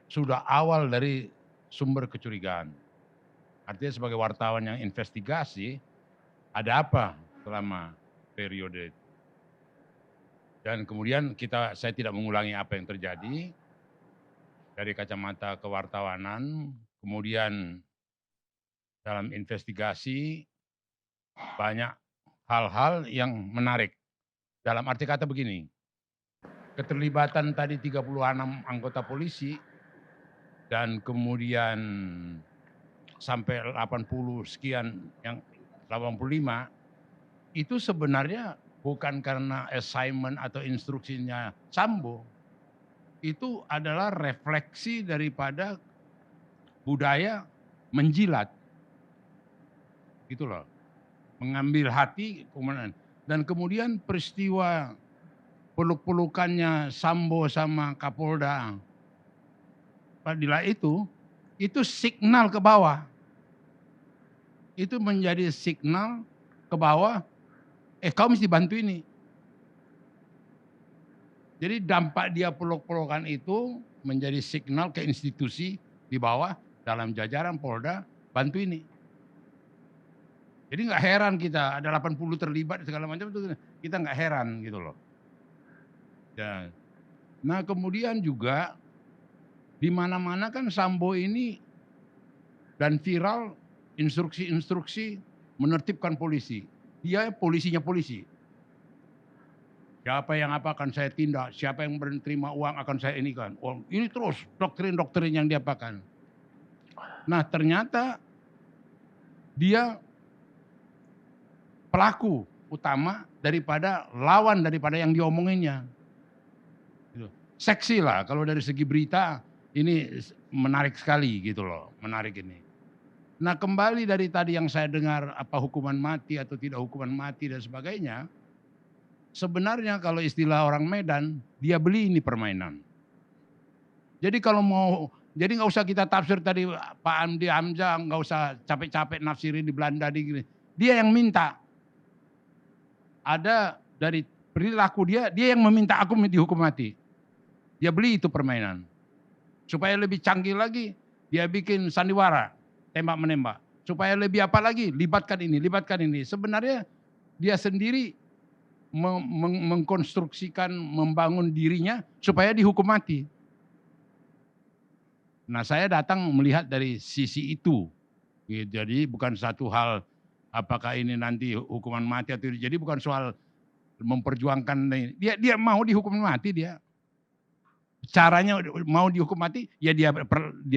[SPEAKER 7] sudah awal dari sumber kecurigaan. Artinya sebagai wartawan yang investigasi, ada apa selama periode. Dan kemudian saya tidak mengulangi apa yang terjadi dari kacamata kewartawanan, kemudian dalam investigasi banyak hal-hal yang menarik. Dalam arti kata begini, keterlibatan tadi 36 anggota polisi dan kemudian sampai 80 sekian, yang 85, itu sebenarnya bukan karena assignment atau instruksinya Sambo. Itu adalah refleksi daripada budaya menjilat. Gitu loh. Mengambil hati, dan kemudian peristiwa peluk-pelukannya Sambo sama Kapolda Padilla itu signal ke bawah. Itu menjadi signal ke bawah, kau mesti bantu ini. Jadi dampak dia peluk-pelukan itu menjadi signal ke institusi di bawah dalam jajaran Polda, bantu ini. Jadi nggak heran kita ada 80 terlibat segala macam itu, kita nggak heran gitu loh. Ya. Nah kemudian juga di mana-mana kan Sambo ini dan viral instruksi-instruksi menertibkan polisi. Dia polisinya polisi. Siapa yang apa akan saya tindak, siapa yang menerima uang akan saya inikan. Ini terus doktrin-doktrin yang diapakan. Nah ternyata dia pelaku utama daripada lawan daripada yang diomonginnya. Seksi lah kalau dari segi berita ini menarik sekali gitu loh, menarik ini. Nah kembali dari tadi yang saya dengar apa hukuman mati atau tidak hukuman mati dan sebagainya. Sebenarnya kalau istilah orang Medan, dia beli ini permainan. Jadi kalau jadi nggak usah kita tafsir tadi Pak Amdi Hamzah, nggak usah capek-capek nafsirin di Belanda. Dia yang minta. ada dari perilaku dia yang meminta aku dihukum mati. Dia beli itu permainan. Supaya lebih canggih lagi, dia bikin sandiwara, tembak-menembak. Supaya lebih apa lagi, libatkan ini. Sebenarnya dia sendiri mengkonstruksikan, membangun dirinya supaya dihukum mati. Nah, saya datang melihat dari sisi itu. Jadi bukan satu hal apakah ini nanti hukuman mati atau tidak. Jadi bukan soal memperjuangkan dia mau dihukum mati dia. Caranya mau dihukum mati, ya dia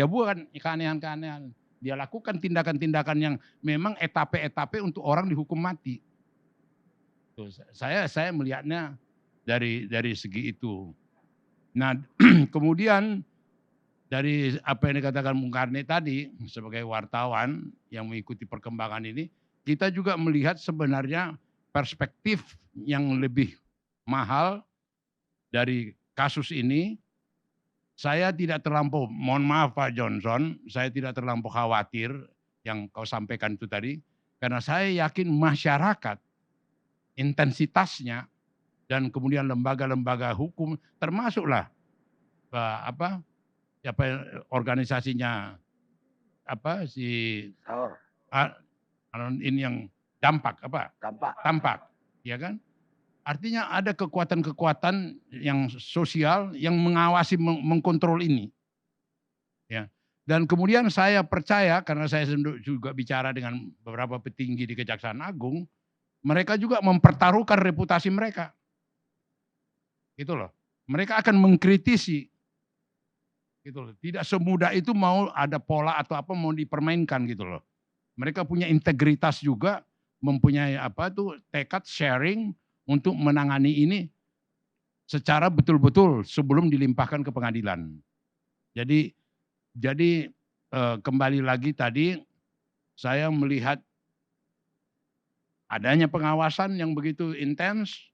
[SPEAKER 7] bukan keanehan-keanehan. Dia lakukan tindakan-tindakan yang memang etape-etape untuk orang dihukum mati. Tuh, saya melihatnya dari segi itu. Nah, kemudian dari apa yang dikatakan Bung Karni tadi sebagai wartawan yang mengikuti perkembangan ini, kita juga melihat sebenarnya perspektif yang lebih mahal dari kasus ini. Saya tidak terlampau, mohon maaf Pak Johnson, saya tidak terlampau khawatir yang kau sampaikan itu tadi, karena saya yakin masyarakat, intensitasnya, dan kemudian lembaga-lembaga hukum, termasuklah organisasinya
[SPEAKER 1] Sahur,
[SPEAKER 7] ini yang dampak
[SPEAKER 1] tampak.
[SPEAKER 7] ya kan? Artinya ada kekuatan-kekuatan yang sosial yang mengawasi, mengkontrol ini. Ya. Dan kemudian saya percaya, karena saya juga bicara dengan beberapa petinggi di Kejaksaan Agung, mereka juga mempertaruhkan reputasi mereka. Gitu loh. Mereka akan mengkritisi. Gitu loh. Tidak semudah itu mau ada pola atau apa mau dipermainkan gitu loh. Mereka punya integritas juga, mempunyai tekad sharing untuk menangani ini secara betul-betul sebelum dilimpahkan ke pengadilan. Jadi kembali lagi tadi saya melihat adanya pengawasan yang begitu intens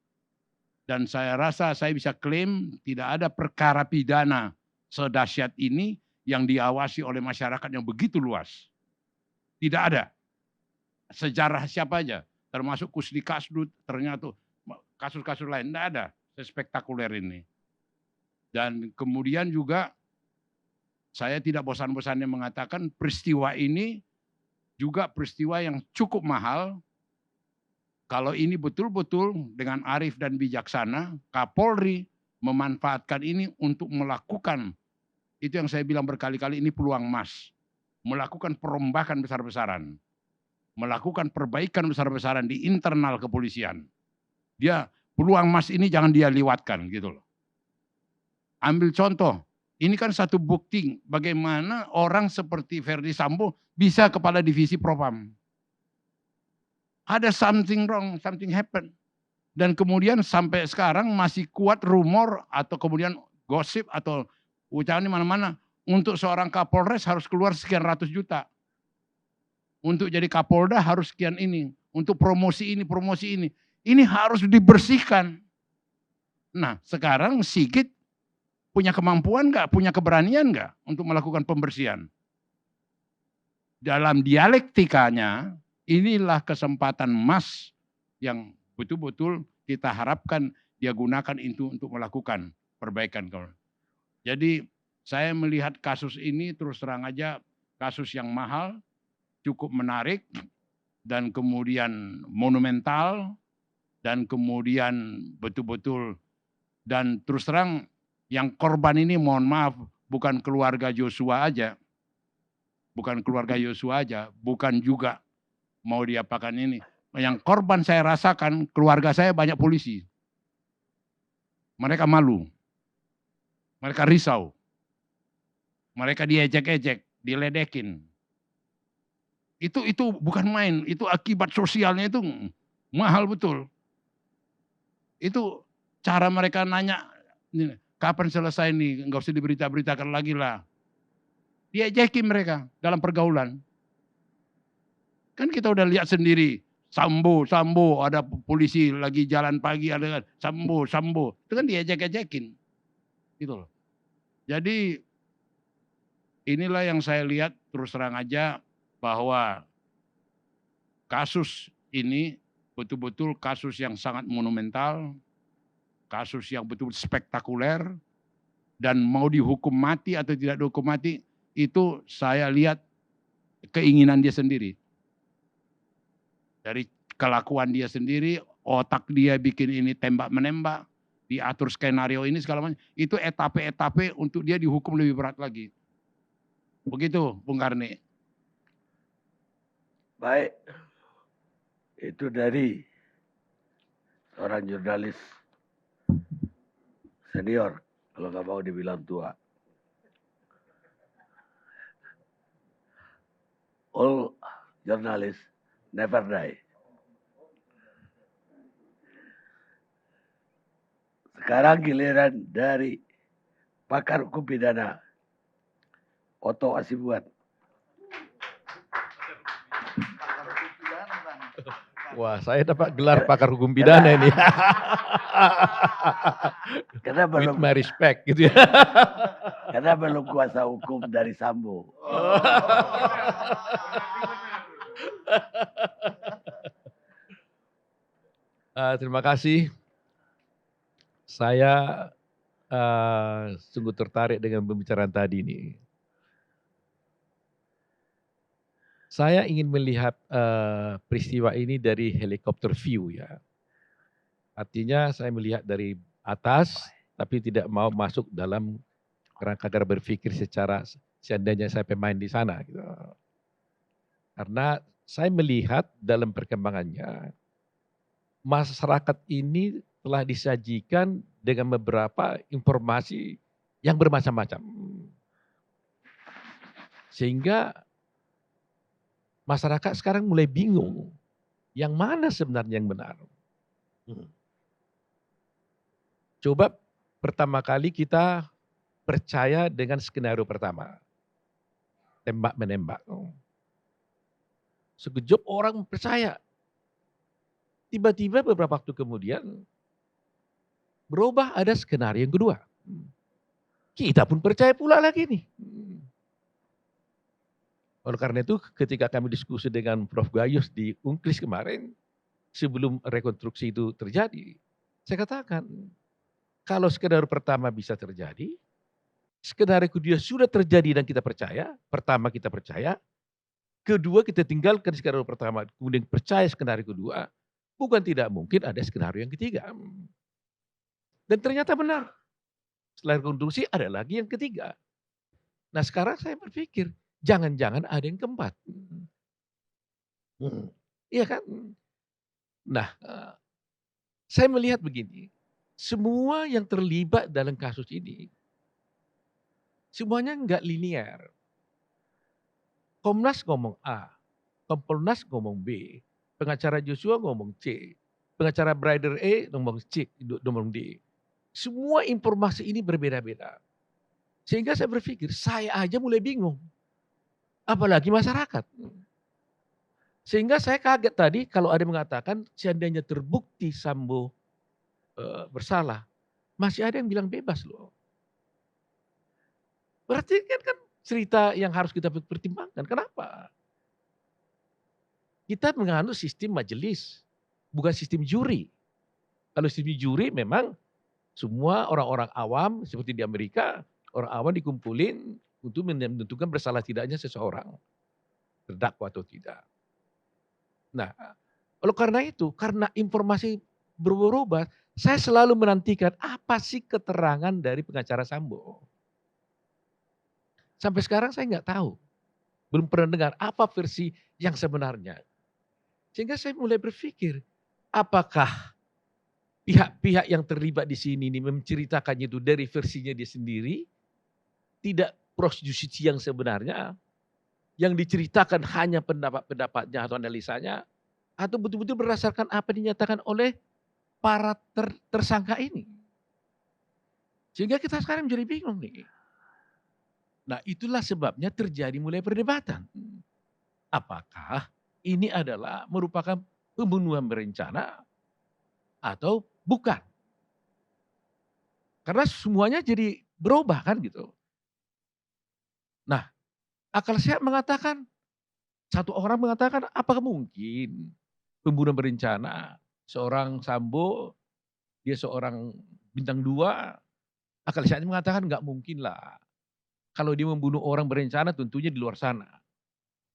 [SPEAKER 7] dan saya rasa saya bisa klaim tidak ada perkara pidana sedahsyat ini yang diawasi oleh masyarakat yang begitu luas. Tidak ada. Sejarah siapa aja, termasuk Kusdi Kasdut, ternyata kasus-kasus lain, tidak ada sespektakuler ini. Dan kemudian juga saya tidak bosan-bosannya mengatakan peristiwa ini juga peristiwa yang cukup mahal. Kalau ini betul-betul dengan arif dan bijaksana, Kapolri memanfaatkan ini untuk melakukan, itu yang saya bilang berkali-kali, ini peluang emas. Melakukan perombakan besar-besaran. Melakukan perbaikan besar-besaran di internal kepolisian. Dia peluang emas ini jangan dia lewatkan gitu loh. Ambil contoh, ini kan satu bukti bagaimana orang seperti Verdi Sambo bisa kepala divisi Propam. Ada something wrong, something happen. Dan kemudian sampai sekarang masih kuat rumor atau kemudian gosip atau ucapan di mana-mana. Untuk seorang Kapolres harus keluar sekian ratus juta. Untuk jadi Kapolda harus sekian ini. Untuk promosi ini, promosi ini. Ini harus dibersihkan. Nah, sekarang Sigit punya kemampuan nggak, punya keberanian nggak untuk melakukan pembersihan? Dalam dialektikanya, inilah kesempatan emas yang betul-betul kita harapkan dia gunakan itu untuk melakukan perbaikan. Jadi saya melihat kasus ini terus terang aja kasus yang mahal, cukup menarik, dan kemudian monumental, dan kemudian betul-betul, dan terus terang yang korban ini mohon maaf bukan keluarga Joshua aja. Bukan keluarga Joshua aja, bukan juga mau diapakan ini. Yang korban saya rasakan keluarga saya banyak polisi. Mereka malu. Mereka risau. Mereka diejek-ejek, diledekin. Itu bukan main, itu akibat sosialnya itu mahal betul. Itu cara mereka nanya, kapan selesai nih, nggak usah diberita-beritakan lagi lah. Diejekin mereka dalam pergaulan. Kan kita udah lihat sendiri, Sambo, ada polisi lagi jalan pagi, ada Sambo. Itu kan diejek-ejekin. Gitu loh. Jadi inilah yang saya lihat terus terang aja bahwa kasus ini betul-betul kasus yang sangat monumental, kasus yang betul spektakuler, dan mau dihukum mati atau tidak dihukum mati, itu saya lihat keinginan dia sendiri. Dari kelakuan dia sendiri, otak dia bikin ini tembak-menembak, diatur skenario ini segala macam, itu etape-etape untuk dia dihukum lebih berat lagi. Begitu, Bung Karni.
[SPEAKER 1] Baik, itu dari seorang jurnalis senior, kalau nggak mau dibilang tua. All journalists never die. Sekarang giliran dari pakar hukum pidana, Otto Hasibuan.
[SPEAKER 8] Wah, saya dapat gelar pakar hukum pidana ini.
[SPEAKER 1] Karena
[SPEAKER 8] With
[SPEAKER 1] belum,
[SPEAKER 8] my respect gitu ya.
[SPEAKER 1] karena belum kuasa hukum dari Sambo.
[SPEAKER 8] Terima kasih. Saya sungguh tertarik dengan pembicaraan tadi ini. Saya ingin melihat peristiwa ini dari helikopter view ya. Artinya saya melihat dari atas, tapi tidak mau masuk dalam kerangka berpikir secara seandainya saya pemain di sana. Gitu. Karena saya melihat dalam perkembangannya, masyarakat ini telah disajikan dengan beberapa informasi yang bermacam-macam. Sehingga masyarakat sekarang mulai bingung, yang mana sebenarnya yang benar. Coba pertama kali kita percaya dengan skenario pertama. Tembak-menembak. Sekejap orang percaya. Tiba-tiba beberapa waktu kemudian berubah ada skenario yang kedua. Kita pun percaya pula lagi nih. Oleh karena itu ketika kami diskusi dengan Prof. Gayus di Unkris kemarin, sebelum rekonstruksi itu terjadi, saya katakan, kalau skenario pertama bisa terjadi, skenario kedua sudah terjadi dan kita percaya, pertama kita percaya, kedua kita tinggalkan skenario pertama, kemudian percaya skenario kedua, bukan tidak mungkin ada skenario yang ketiga. Dan ternyata benar. Setelah rekonstruksi ada lagi yang ketiga. Nah sekarang saya berpikir, jangan-jangan ada yang keempat. Iya kan? Nah, saya melihat begini, semua yang terlibat dalam kasus ini, semuanya enggak linear. Komnas ngomong A, Kompolnas ngomong B, pengacara Joshua ngomong C, pengacara Brother E ngomong C, ngomong D. Semua informasi ini berbeda-beda. Sehingga saya berpikir, saya aja mulai bingung. Apalagi masyarakat. Sehingga saya kaget tadi kalau ada yang mengatakan seandainya terbukti Sambo bersalah, masih ada yang bilang bebas loh. Berarti kan cerita yang harus kita pertimbangkan. Kenapa? Kita menganut sistem majelis, bukan sistem juri. Kalau sistem juri memang semua orang-orang awam seperti di Amerika, orang awam dikumpulin untuk menentukan bersalah tidaknya seseorang, terdakwa atau tidak. Nah, oleh karena itu, karena informasi berubah-ubah, saya selalu menantikan apa sih keterangan dari pengacara Sambo. Sampai sekarang saya nggak tahu, belum pernah dengar apa versi yang sebenarnya. Sehingga saya mulai berpikir, apakah pihak-pihak yang terlibat di sini ini menceritakannya itu dari versinya dia sendiri, tidak proses justisi yang sebenarnya, yang diceritakan hanya pendapat-pendapatnya atau analisanya, atau betul-betul berdasarkan apa yang dinyatakan oleh para tersangka ini. Sehingga kita sekarang menjadi bingung nih. Nah itulah sebabnya terjadi mulai perdebatan. Apakah ini adalah merupakan pembunuhan berencana atau bukan? Karena semuanya jadi berubah kan gitu. Nah, akal sehat mengatakan, satu orang mengatakan apakah mungkin pembunuhan berencana, seorang Sambo, dia seorang bintang 2, akal sehatnya mengatakan nggak mungkin lah. Kalau dia membunuh orang berencana tentunya di luar sana.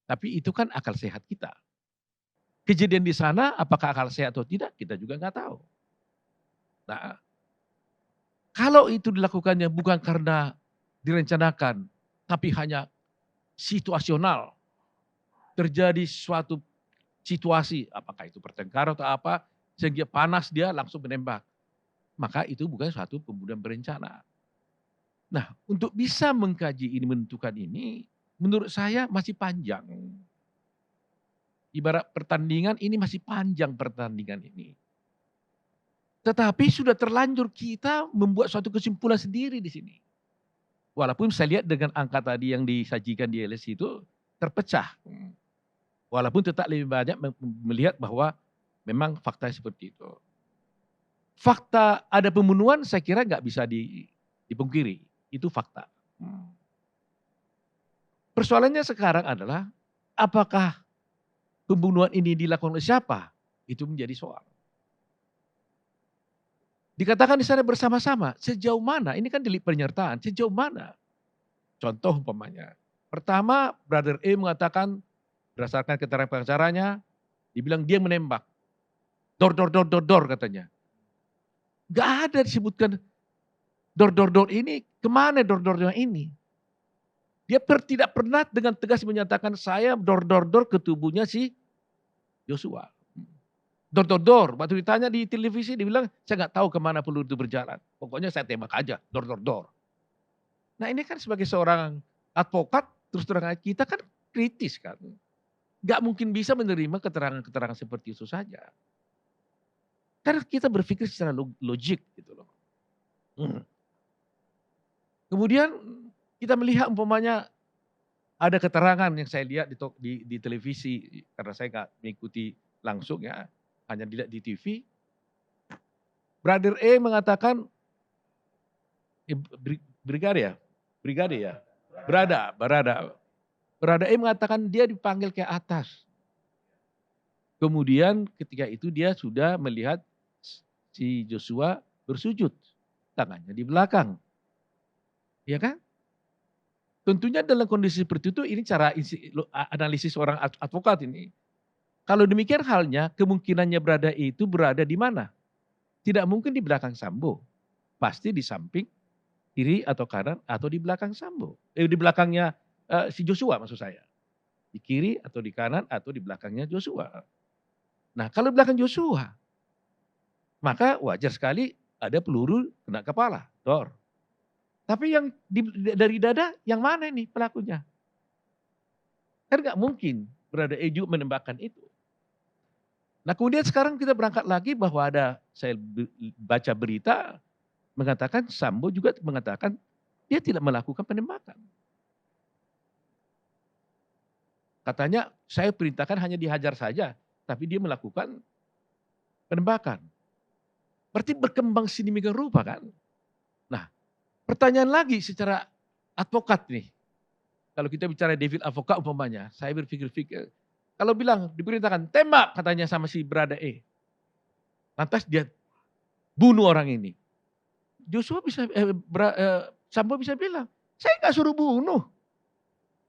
[SPEAKER 8] Tapi itu kan akal sehat kita. Kejadian di sana apakah akal sehat atau tidak kita juga nggak tahu. Nah, kalau itu dilakukannya bukan karena direncanakan, tapi hanya situasional, terjadi suatu situasi, apakah itu pertengkaran atau apa, sehingga panas dia langsung menembak. Maka itu bukan suatu pembunuhan berencana. Nah, untuk bisa mengkaji ini, menentukan ini, menurut saya masih panjang. Ibarat pertandingan ini masih panjang pertandingan ini. Tetapi sudah terlanjur kita membuat suatu kesimpulan sendiri di sini. Walaupun saya lihat dengan angka tadi yang disajikan di LSI itu terpecah. Walaupun tetap lebih banyak melihat bahwa memang fakta seperti itu. Fakta ada pembunuhan saya kira nggak bisa dipungkiri. Itu fakta. Persoalannya sekarang adalah apakah pembunuhan ini dilakukan oleh siapa? Itu menjadi soal. Dikatakan di sana bersama-sama, sejauh mana? Ini kan delik penyertaan, sejauh mana? Contoh umpamanya. Pertama, Brother E mengatakan berdasarkan keterangan pengacaranya, dibilang dia menembak. Dor katanya. Gak ada disebutkan dor ini, kemana dor ini? Dia tidak pernah dengan tegas menyatakan saya dor ke tubuhnya si Joshua. Dor. Waktu ditanya di televisi dia bilang saya nggak tahu kemana peluru itu berjalan. Pokoknya saya tembak aja, dor. Nah ini kan sebagai seorang advokat terus terang kita kan kritis kan. Nggak mungkin bisa menerima keterangan-keterangan seperti itu saja. Karena kita berpikir secara logik gitu loh. Kemudian kita melihat umpamanya ada keterangan yang saya lihat di televisi karena saya nggak mengikuti langsung ya, hanya dilihat di TV. Brother E mengatakan Brother E mengatakan dia dipanggil ke atas. Kemudian ketika itu dia sudah melihat si Joshua bersujud, tangannya di belakang. Ya kan? Tentunya dalam kondisi seperti itu ini cara analisis seorang advokat ini. Kalau demikian halnya kemungkinannya berada itu berada di mana? Tidak mungkin di belakang Sambo. Pasti di samping kiri atau kanan atau di belakang Sambo. Di belakangnya si Joshua maksud saya. Di kiri atau di kanan atau di belakangnya Joshua. Nah kalau di belakang Joshua maka wajar sekali ada peluru kena kepala, dor. Tapi yang dari dada yang mana nih pelakunya? Kan nggak mungkin berada Eju menembakkan itu. Nah kemudian sekarang kita berangkat lagi bahwa saya baca berita mengatakan Sambo juga mengatakan dia tidak melakukan penembakan. Katanya saya perintahkan hanya dihajar saja, tapi dia melakukan penembakan. Berarti berkembang sedemikian rupa kan. Nah pertanyaan lagi secara advokat nih. Kalau kita bicara David advokat umpamanya, saya berpikir-pikir. Kalau bilang diperintahkan tembak katanya sama si Brother E. Lantas dia bunuh orang ini. Joshua bisa, Sambo bisa bilang, saya nggak suruh bunuh.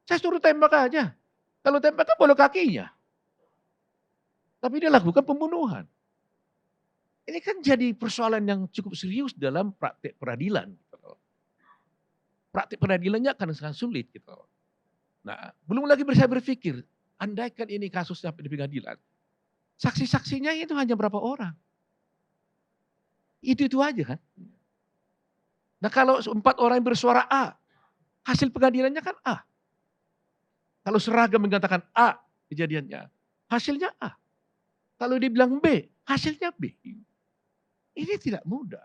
[SPEAKER 8] Saya suruh tembak aja. Kalau tembak kan boleh kakinya. Tapi dia lakukan pembunuhan. Ini kan jadi persoalan yang cukup serius dalam praktek peradilan. Praktek peradilannya akan sangat sulit gitu. Nah, belum lagi saya berpikir, andaikan ini kasus sampai di pengadilan, saksi-saksinya itu hanya berapa orang? Itu aja kan. Nah kalau 4 orang yang bersuara A, hasil pengadilannya kan A. Kalau seragam mengatakan A kejadiannya, hasilnya A. Kalau dia bilang B, hasilnya B. Ini tidak mudah.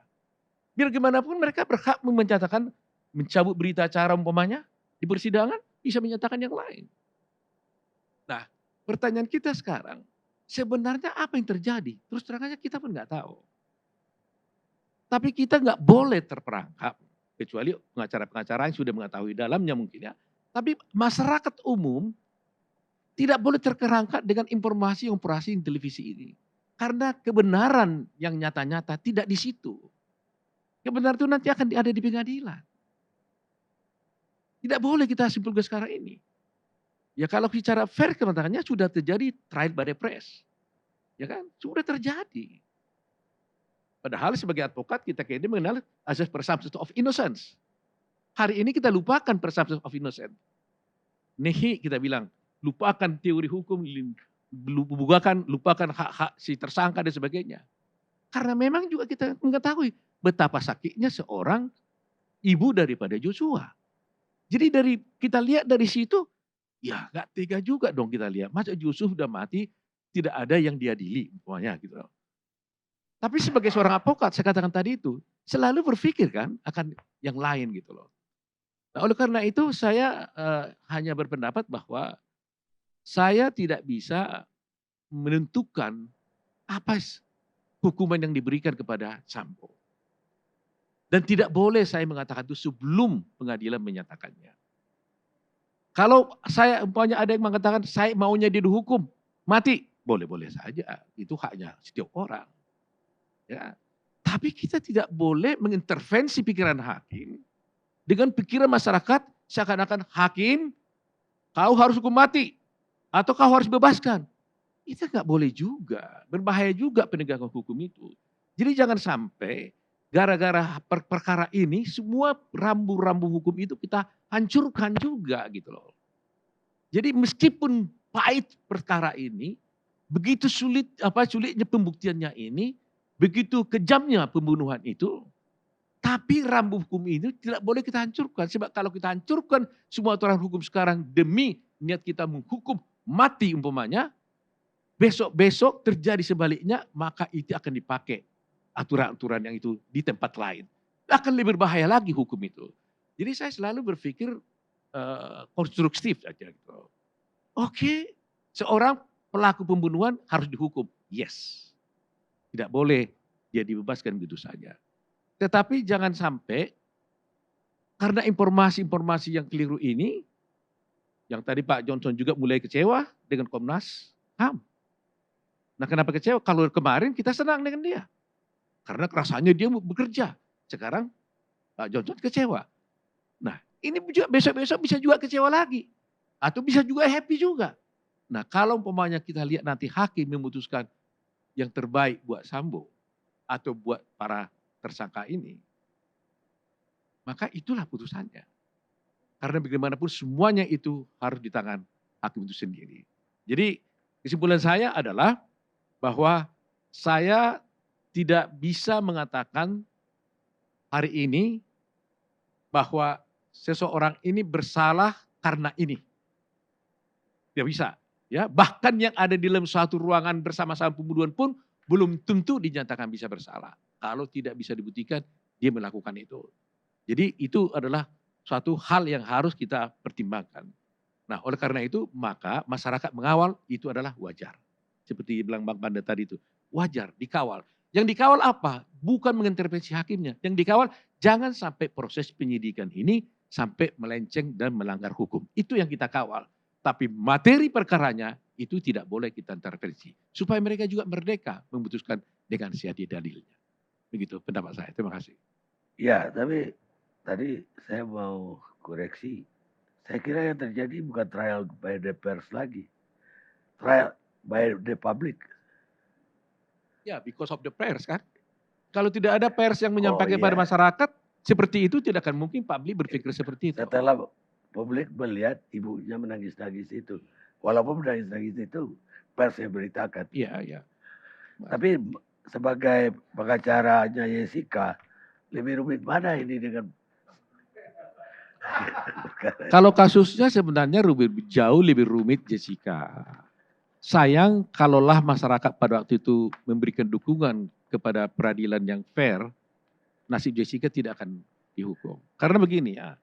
[SPEAKER 8] Biar gimana pun mereka berhak menyatakan, mencabut berita acara umpamanya di persidangan, bisa menyatakan yang lain. Nah, pertanyaan kita sekarang, sebenarnya apa yang terjadi? Terus terang aja kita pun nggak tahu. Tapi kita nggak boleh terperangkap, kecuali pengacara-pengacara yang sudah mengetahui dalamnya mungkin ya. Tapi masyarakat umum tidak boleh terkerangka dengan informasi operasi di televisi ini. Karena kebenaran yang nyata-nyata tidak di situ. Kebenaran itu nanti akan ada di pengadilan. Tidak boleh kita simpulkan sekarang ini. Ya kalau bicara fair kemenangannya sudah terjadi trial by the press. Ya kan? Sudah terjadi. Padahal sebagai advokat kita kayaknya mengenal asas presumption of innocence. Hari ini kita lupakan presumption of innocence. Nehi kita bilang, lupakan teori hukum, lupakan hak-hak si tersangka dan sebagainya. Karena memang juga kita mengetahui betapa sakitnya seorang ibu daripada Joshua. Jadi kita lihat dari situ, ya gak tega juga dong kita lihat. Masa Joshua sudah mati, tidak ada yang diadili, semuanya gitu. Tapi sebagai seorang advokat, saya katakan tadi itu, selalu berpikir kan akan yang lain gitu loh. Nah, oleh karena itu saya hanya berpendapat bahwa saya tidak bisa menentukan apa hukuman yang diberikan kepada Sambo. Dan tidak boleh saya mengatakan itu sebelum pengadilan menyatakannya. Kalau saya umpamanya ada yang mengatakan saya maunya dia dihukum mati, boleh-boleh saja, itu haknya setiap orang. Ya. Tapi kita tidak boleh mengintervensi pikiran hakim dengan pikiran masyarakat seakan-akan hakim kau harus hukum mati atau kau harus bebaskan. Itu nggak boleh juga, berbahaya juga penegakan hukum itu. Jadi jangan sampai gara-gara perkara ini semua rambu-rambu hukum itu kita hancurkan juga gitu loh. Jadi meskipun pahit perkara ini, begitu sulitnya pembuktiannya ini, begitu kejamnya pembunuhan itu, tapi rambu hukum ini tidak boleh kita hancurkan. Sebab kalau kita hancurkan semua aturan hukum sekarang demi niat kita menghukum mati umpamanya, besok-besok terjadi sebaliknya, maka itu akan dipakai aturan-aturan yang itu di tempat lain. Akan lebih berbahaya lagi hukum itu. Jadi saya selalu berpikir konstruktif saja gitu. Oke, seorang pelaku pembunuhan harus dihukum. Yes. Tidak boleh dia dibebaskan begitu saja. Tetapi jangan sampai karena informasi-informasi yang keliru ini, yang tadi Pak Johnson juga mulai kecewa dengan Komnas HAM. Nah kenapa kecewa? Kalau kemarin kita senang dengan dia. Karena rasanya dia bekerja. Sekarang Pak Johnson kecewa. Nah ini juga besok-besok bisa juga kecewa lagi. Atau bisa juga happy juga. Nah kalau umpamanya kita lihat nanti hakim memutuskan yang terbaik buat Sambo. Atau buat para tersangka ini. Maka itulah putusannya. Karena bagaimanapun semuanya itu harus di tangan hakim itu sendiri. Jadi kesimpulan saya adalah bahwa saya tidak bisa mengatakan hari ini bahwa seseorang ini bersalah karena ini. Tidak bisa. Ya, bahkan yang ada di dalam suatu ruangan bersama-sama pembunuhan pun belum tentu dinyatakan bisa bersalah. Kalau tidak bisa dibuktikan, dia melakukan itu. Jadi itu adalah suatu hal yang harus kita pertimbangkan. Nah oleh karena itu maka masyarakat mengawal itu adalah wajar. Seperti bilang Bang Panda tadi itu, wajar, dikawal. Yang dikawal apa? Bukan mengintervensi hakimnya. Yang dikawal jangan sampai proses penyidikan ini sampai melenceng dan melanggar hukum. Itu yang kita kawal. Tapi materi perkaranya itu tidak boleh kita intervensi. Supaya mereka juga merdeka memutuskan dengan siadi dalilnya. Begitu pendapat saya. Terima kasih.
[SPEAKER 1] Ya, tapi tadi saya mau koreksi. Saya kira yang terjadi bukan trial by the pers lagi. Trial by the public.
[SPEAKER 8] Ya, because of the pers kan. Kalau tidak ada pers yang menyampaikan pada
[SPEAKER 1] iya.
[SPEAKER 8] masyarakat, seperti itu tidak akan mungkin publik berpikir seperti itu.
[SPEAKER 1] Setelah publik melihat ibunya menangis-nangis itu. Walaupun menangis-nangis itu, pers yang beritakan.
[SPEAKER 8] Iya, iya.
[SPEAKER 1] Tapi sebagai pengacaranya Jessica, lebih rumit mana ini dengan...
[SPEAKER 8] Kalau kasusnya sebenarnya jauh lebih rumit Jessica. Sayang kalaulah masyarakat pada waktu itu memberikan dukungan kepada peradilan yang fair, nasib Jessica tidak akan dihukum. Karena begini ya,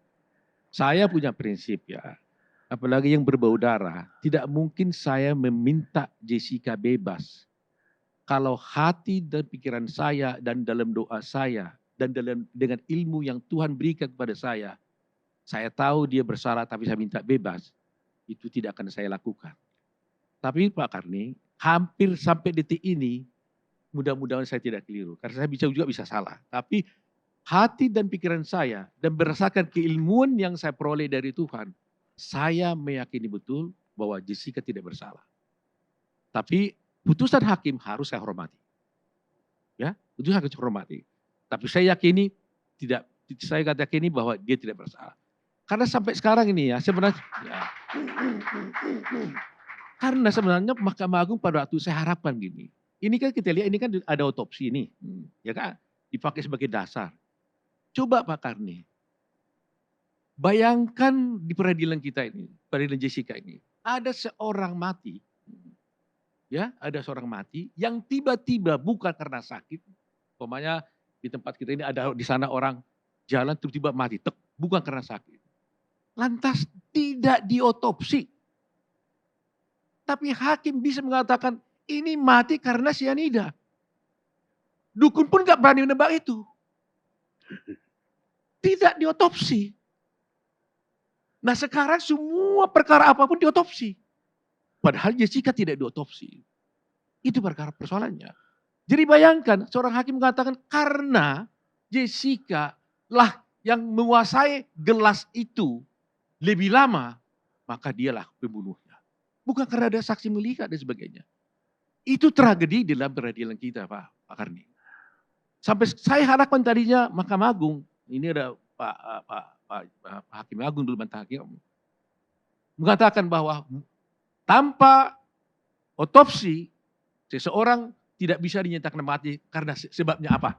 [SPEAKER 8] saya punya prinsip ya, apalagi yang berbau darah, tidak mungkin saya meminta Jessica bebas. Kalau hati dan pikiran saya dan dalam doa saya dan dengan ilmu yang Tuhan berikan kepada saya tahu dia bersalah tapi saya minta bebas, itu tidak akan saya lakukan. Tapi Pak Karni, hampir sampai detik ini, mudah-mudahan saya tidak keliru. Karena saya juga bisa salah. Tapi hati dan pikiran saya, dan berdasarkan keilmuan yang saya peroleh dari Tuhan, saya meyakini betul bahwa Jessica tidak bersalah. Tapi putusan hakim harus saya hormati. Ya, putusan harus saya hormati. Tapi saya yakini saya yakini bahwa dia tidak bersalah. Karena sampai sekarang ini ya sebenarnya karena sebenarnya Mahkamah Agung pada waktu saya harapkan gini. Ini kan kita lihat ini kan ada otopsi ini, ya kan? Dipakai sebagai dasar. Coba Pak Karni, bayangkan di peradilan kita ini, peradilan Jessica ini, ada seorang mati, ya, ada seorang mati yang tiba-tiba bukan karena sakit, umpamanya di tempat kita ini ada di sana orang jalan tiba-tiba mati, bukan karena sakit. Lantas tidak diotopsi. Tapi hakim bisa mengatakan ini mati karena sianida. Dukun pun gak berani menebak itu. Tidak diotopsi. Nah sekarang semua perkara apapun diotopsi. Padahal Jessica tidak diotopsi. Itu perkara persoalannya. Jadi bayangkan seorang hakim mengatakan karena Jessica lah yang menguasai gelas itu lebih lama, maka dialah pembunuhnya. Bukan karena ada saksi melihat dan sebagainya. Itu tragedi dalam peradilan kita Pak Karni. Sampai saya harapkan tadinya Mahkamah Agung, ini ada Pak Hakim Agung dulu mantan hakim, mengatakan bahwa tanpa otopsi seseorang tidak bisa dinyatakan mati karena sebabnya apa?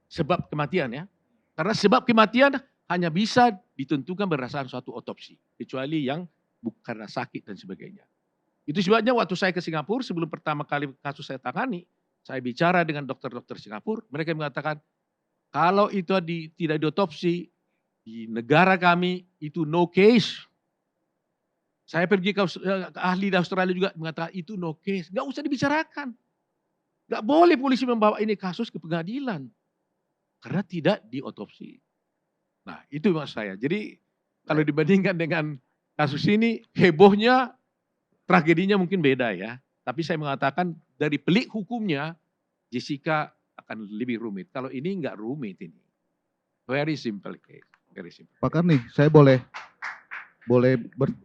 [SPEAKER 8] Sebab kematian ya. Karena sebab kematian hanya bisa ditentukan berdasarkan suatu otopsi. Kecuali yang bukan karena sakit dan sebagainya. Itu sebabnya waktu saya ke Singapura sebelum pertama kali kasus saya tangani, saya bicara dengan dokter-dokter Singapura, mereka mengatakan kalau itu tidak diotopsi di negara kami itu no case. Saya pergi ke ahli di Australia juga mengatakan itu no case, nggak usah dibicarakan. Nggak boleh polisi membawa ini kasus ke pengadilan karena tidak diotopsi. Nah itu maksud saya. Jadi kalau dibandingkan dengan kasus ini hebohnya, tragedinya mungkin beda ya. Tapi saya mengatakan dari pelik hukumnya Jessica akan lebih rumit. Kalau ini nggak rumit ini. Very simple case. Very simple.
[SPEAKER 6] Pak Karni, saya boleh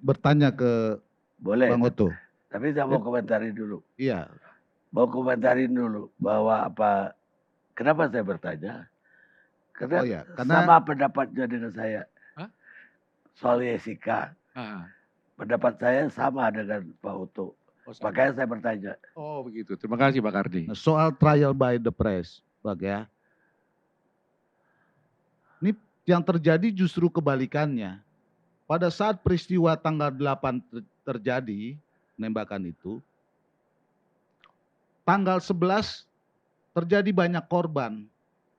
[SPEAKER 6] bertanya ke
[SPEAKER 1] Boleh.
[SPEAKER 6] Bang Oto.
[SPEAKER 1] Tapi saya mau komentarin dulu.
[SPEAKER 6] Iya.
[SPEAKER 1] Mau komentarin dulu bahwa kenapa saya bertanya? Karena, karena sama pendapatnya dengan saya.
[SPEAKER 8] Hah?
[SPEAKER 1] Soal Jessica. Pendapat saya sama dengan Pak Oto. Makanya saya bertanya.
[SPEAKER 8] Oh begitu, terima kasih Pak Karni.
[SPEAKER 6] Nah, soal trial by the press, Pak ya. Ini yang terjadi justru kebalikannya. Pada saat peristiwa tanggal 8 terjadi, penembakan itu, tanggal 11 terjadi banyak korban.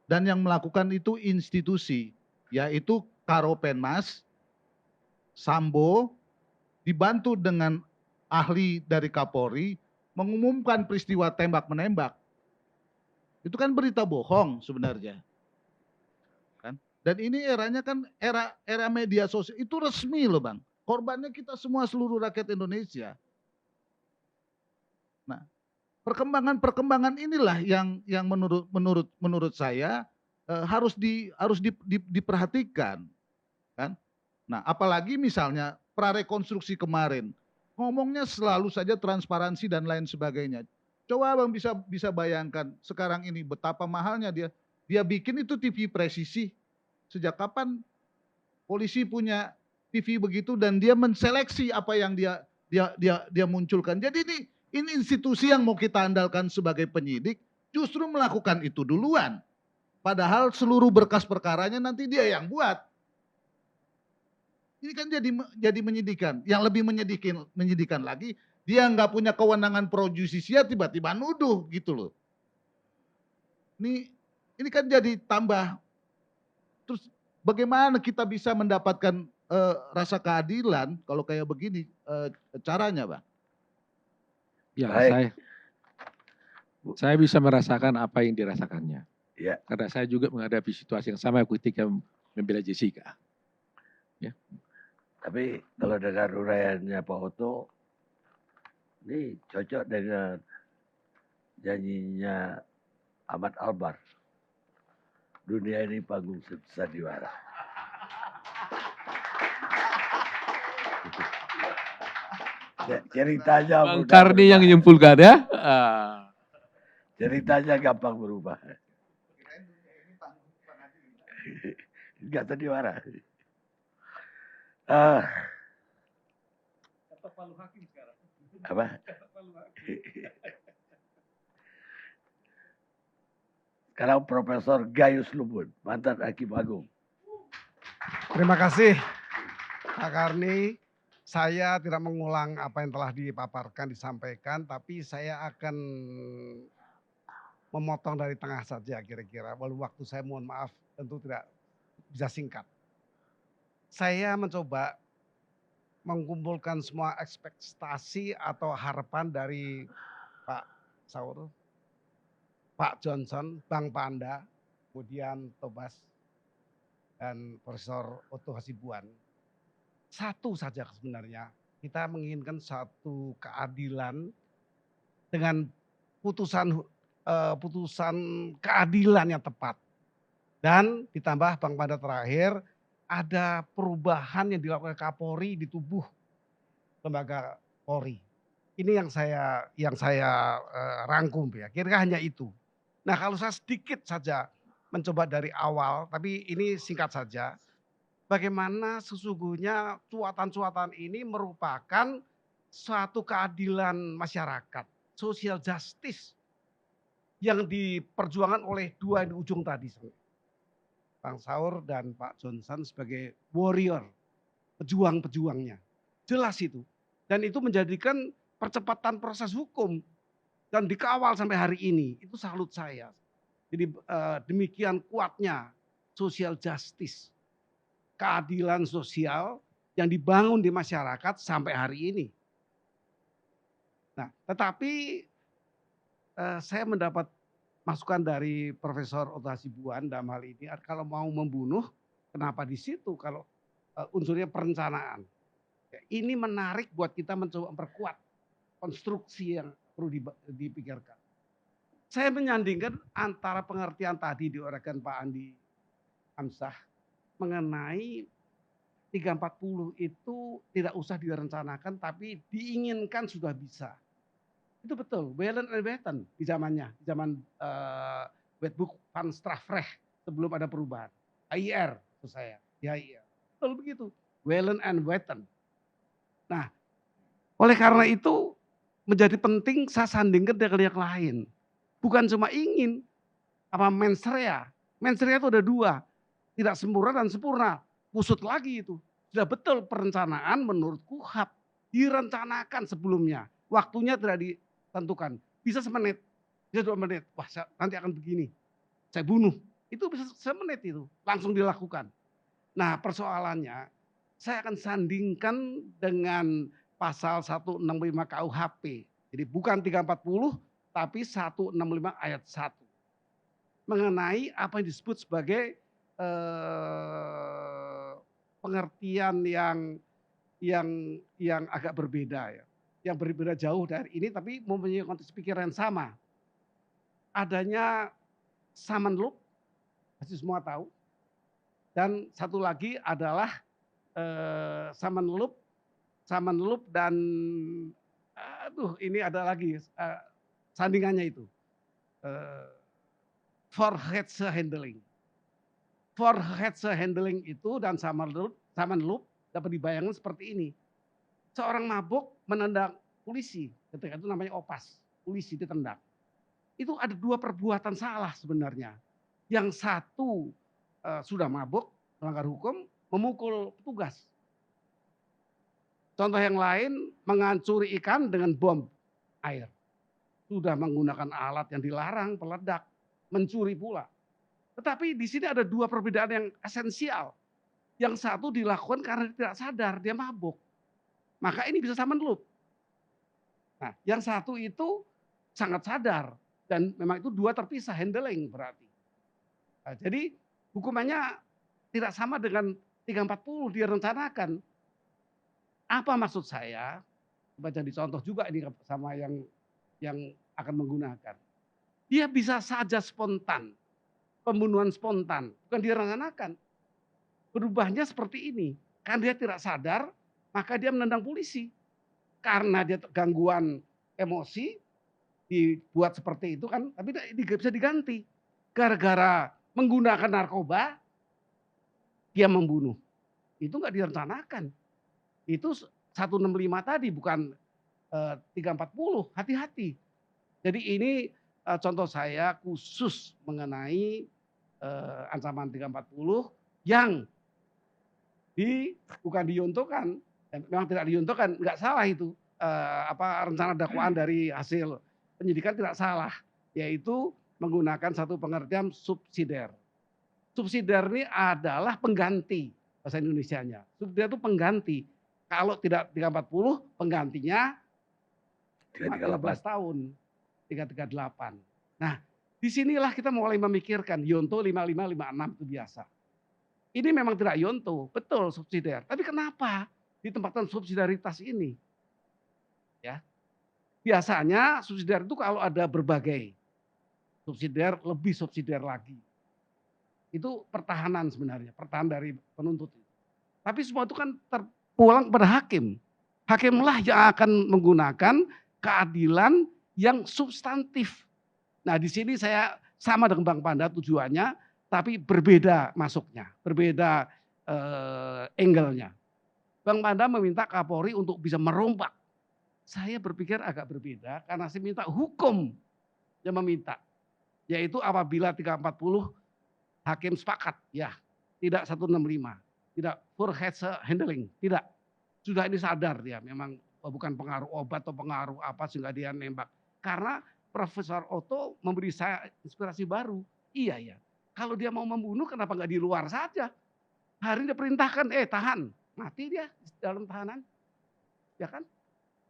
[SPEAKER 6] Dan yang melakukan itu institusi, yaitu Karopenmas, Sambo, dibantu dengan ahli dari Kapolri, mengumumkan peristiwa tembak-menembak. Itu kan berita bohong sebenarnya. Kan? Dan ini eranya kan era media sosial, itu resmi loh Bang. Korbannya kita semua seluruh rakyat Indonesia. Nah, perkembangan inilah yang menurut saya harus diperhatikan, kan? Nah, apalagi misalnya prarekonstruksi kemarin ngomongnya selalu saja transparansi dan lain sebagainya. Coba Abang bisa bayangkan sekarang ini betapa mahalnya dia bikin itu TV presisi. Sejak kapan polisi punya TV begitu dan dia menseleksi apa yang dia munculkan. Jadi ini institusi yang mau kita andalkan sebagai penyidik justru melakukan itu duluan. Padahal seluruh berkas perkaranya nanti dia yang buat. Ini kan jadi menyedihkan. Yang lebih menyedihkan lagi, dia nggak punya kewenangan pro justisia tiba-tiba nuduh gitu loh. Ini kan jadi tambah. Terus bagaimana kita bisa mendapatkan rasa keadilan kalau kayak begini caranya, Bang?
[SPEAKER 8] Ya, saya bisa merasakan apa yang dirasakannya.
[SPEAKER 1] Ya.
[SPEAKER 8] Karena saya juga menghadapi situasi yang sama ketika membela Jessica. Ya.
[SPEAKER 1] Tapi kalau dengar uraiannya Pak Oto, Ini cocok dengan nyanyinya Ahmad Albar. Dunia ini panggung sandiwara. Ceritanya
[SPEAKER 8] Bang
[SPEAKER 1] mudah
[SPEAKER 8] Karni yang
[SPEAKER 1] berubah.
[SPEAKER 8] menyimpulkan ya. Ah.
[SPEAKER 1] Ceritanya gampang berubah. Enggak sandiwara. Ah, apa? Sekarang Profesor Gayus Lumbun, mantan Hakim Agung.
[SPEAKER 9] Terima kasih Pak Karni. Saya tidak mengulang apa yang telah dipaparkan, disampaikan, tapi saya akan memotong dari tengah saja kira-kira. Walau waktu saya mohon maaf tentu tidak bisa singkat. Saya mencoba mengumpulkan semua ekspektasi atau harapan dari Pak Saur, Pak Johnson, Bang Panda, kemudian Tobas, dan Profesor Otto Hasibuan. Satu saja sebenarnya, kita menginginkan satu keadilan dengan putusan keadilan yang tepat. Dan ditambah Bang Panda terakhir, ada perubahan yang dilakukan Kapolri di tubuh lembaga Polri. Ini yang saya rangkum ya, kira-kira hanya itu. Nah kalau saya sedikit saja mencoba dari awal, tapi ini singkat saja. Bagaimana sesungguhnya cuatan-cuatan ini merupakan suatu keadilan masyarakat, social justice yang diperjuangkan oleh dua di ujung tadi. Bang Saur dan Pak Johnson sebagai warrior, pejuang-pejuangnya. Jelas itu. Dan itu menjadikan percepatan proses hukum dan dikawal sampai hari ini. Itu salut saya. Jadi demikian kuatnya social justice, keadilan sosial yang dibangun di masyarakat sampai hari ini. Nah, tetapi saya mendapat masukan dari Profesor Otto Hasibuan dalam hal ini, kalau mau membunuh, kenapa di situ kalau unsurnya perencanaan. Ini menarik buat kita mencoba memperkuat konstruksi yang perlu dipikirkan. Saya menyandingkan antara pengertian tadi diuraikan Pak Andi Hamzah mengenai 340 itu tidak usah direncanakan tapi diinginkan sudah bisa. Itu betul, Wellen and Wetten di zamannya, di zaman Wetboek van Strafrecht sebelum ada perubahan. HIR itu saya, di HIR. Betul begitu, Wellen and Wetten. Nah, oleh karena itu menjadi penting saya sandingkan dengan yang lain. Bukan cuma ingin, apa mens rea. Mens rea itu ada dua, tidak sempurna dan sempurna. Pusut lagi itu. Sudah betul perencanaan menurut KUHAP. Direncanakan sebelumnya. Waktunya tidak ditentukan. Bisa semenit, bisa 2 menit. Wah nanti akan begini. Saya bunuh. Itu bisa semenit itu. Langsung dilakukan. Nah persoalannya, saya akan sandingkan dengan pasal 165 KUHP. Jadi bukan 340, tapi 165 ayat 1. Mengenai apa yang disebut sebagai pengertian yang agak berbeda ya. Yang berbeda jauh dari ini tapi mempunyai konteks pikiran yang sama. Adanya summon loop, pasti semua tahu. Dan satu lagi adalah summon loop dan ini ada lagi sandingannya itu. Voorheadse handling. Voorheadse handling itu dan summon loop dapat dibayangkan seperti ini. Seorang mabuk menendang polisi, ketika itu namanya opas, polisi ditendang. Itu ada dua perbuatan salah sebenarnya. Yang satu sudah mabuk, melanggar hukum, memukul petugas. Contoh yang lain, mengancuri ikan dengan bom air. Sudah menggunakan alat yang dilarang, peledak, mencuri pula. Tetapi di sini ada dua perbedaan yang esensial. Yang satu dilakukan karena tidak sadar, dia mabuk. Maka ini bisa summon loop. Nah, yang satu itu sangat sadar. Dan memang itu dua terpisah, handling berarti. Nah, jadi hukumannya tidak sama dengan 340 direncanakan. Apa maksud saya? coba jadi contoh juga ini sama yang akan menggunakan. Dia bisa saja spontan, pembunuhan spontan, bukan direncanakan. Berubahnya seperti ini, kan dia tidak sadar, maka dia menendang polisi. Karena dia gangguan emosi, dibuat seperti itu kan, tapi tidak bisa diganti. Gara-gara menggunakan narkoba, dia membunuh. Itu nggak direncanakan. Itu 165 tadi, bukan 340, hati-hati. Jadi ini contoh saya khusus mengenai ancaman 340 yang bukan diyuntukan, memang tidak diyuntukan, nggak salah itu. Rencana dakwaan dari hasil penyidikan tidak salah, yaitu menggunakan satu pengertian subsidiar. Subsidiar ini adalah pengganti bahasa Indonesianya. Subsidiar itu pengganti. Kalau tidak 340, penggantinya 13 tahun, 338. Nah, disinilah kita mulai memikirkan Yonto 5556 itu biasa. Ini memang tidak Yonto, betul subsidiar. Tapi kenapa ditempatkan subsidiaritas ini? Ya, biasanya subsidiar itu kalau ada berbagai subsidiar, lebih subsidiar lagi. Itu pertahanan sebenarnya, pertahanan dari penuntut. Tapi semua itu kan terpulang kepada hakim. Hakimlah yang akan menggunakan keadilan yang substantif. Nah, di sini saya sama dengan Bang Panda tujuannya, tapi berbeda masuknya, berbeda angle-nya. Bang Panda meminta Kapolri untuk bisa merombak. Saya berpikir agak berbeda karena saya minta hukum yang meminta. Yaitu apabila 340 hakim sepakat, ya tidak 165, tidak forehead handling, tidak. Sudah ini sadar dia memang bukan pengaruh obat atau pengaruh apa sehingga dia nembak. Karena Profesor Otto memberi saya inspirasi baru. Iya ya, kalau dia mau membunuh kenapa nggak di luar saja? Hari ini dia perintahkan, tahan, mati dia dalam tahanan, ya kan?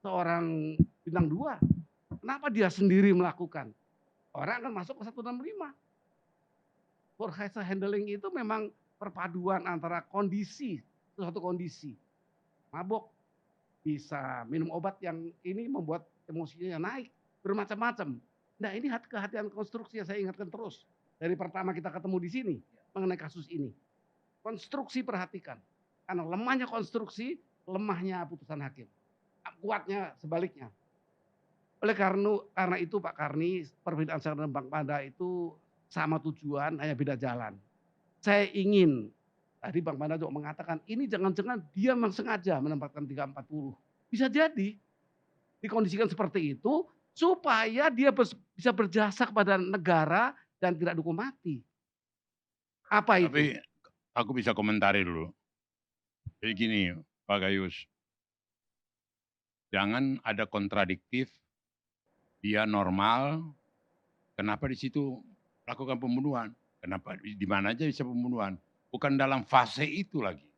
[SPEAKER 9] Seorang bintang 2, kenapa dia sendiri melakukan? Orang akan masuk ke 165. Forehead handling itu memang perpaduan antara kondisi, suatu kondisi. Mabok, bisa minum obat yang ini membuat emosinya naik, bermacam-macam. Nah ini kehati-hatian konstruksi yang saya ingatkan terus. Dari pertama kita ketemu di sini, mengenai kasus ini. Konstruksi perhatikan. Karena lemahnya konstruksi, lemahnya putusan hakim. Kuatnya sebaliknya. Oleh karena itu Pak Karni, perbedaan saya dengan Bang Panda itu sama tujuan, hanya beda jalan. Saya ingin, tadi Bang Panda juga mengatakan, ini jangan-jangan dia memang sengaja menempatkan 340. Bisa jadi, dikondisikan seperti itu, supaya dia bisa berjasa kepada negara dan tidak dihukum mati. Apa itu?
[SPEAKER 7] Tapi aku bisa komentari dulu. Jadi gini Pak Gayus, jangan ada kontradiktif, dia normal, kenapa di situ lakukan pembunuhan? Kenapa di mana aja bisa pembunuhan? Bukan dalam fase itu lagi.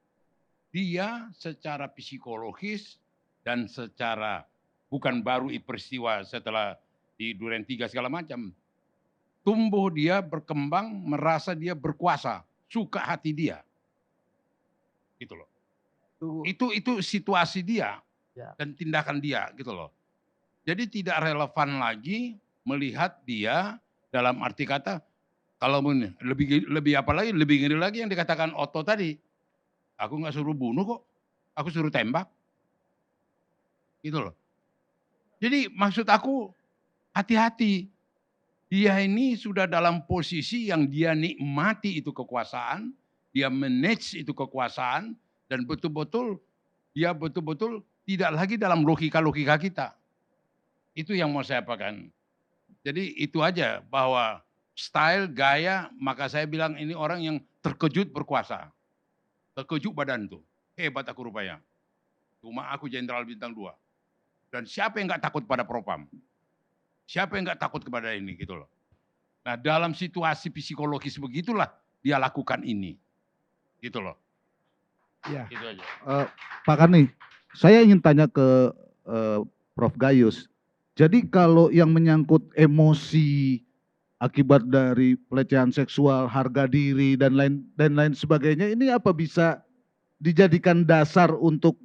[SPEAKER 7] Dia secara psikologis dan secara bukan baru peristiwa setelah di Duren 3 segala macam. Tumbuh dia berkembang, merasa dia berkuasa, suka hati dia. Gitu loh. Itu situasi dia dan tindakan dia gitu loh. Jadi tidak relevan lagi melihat dia dalam arti kata kalau lebih apa lagi, lebih ngeri lagi yang dikatakan Otto tadi. Aku nggak suruh bunuh kok, aku suruh tembak. Gitu loh. Jadi maksud aku hati-hati. Dia ini sudah dalam posisi yang dia nikmati itu kekuasaan, dia manage itu kekuasaan, dan dia betul-betul tidak lagi dalam logika-logika kita. Itu yang mau saya apakan. Jadi itu aja bahwa style, gaya, maka saya bilang ini orang yang terkejut berkuasa. Terkejut badan tuh. Hebat aku rupanya. Cuma aku jenderal bintang 2. Dan siapa yang gak takut pada propam? Siapa yang gak takut kepada ini gitu loh. Nah dalam situasi psikologis begitulah dia lakukan ini. Gitu loh.
[SPEAKER 6] Ya.
[SPEAKER 7] Gitu aja.
[SPEAKER 6] Pak Karni, saya ingin tanya ke Prof. Gayus. Jadi kalau yang menyangkut emosi akibat dari pelecehan seksual, harga diri dan lain sebagainya, ini apa bisa dijadikan dasar untuk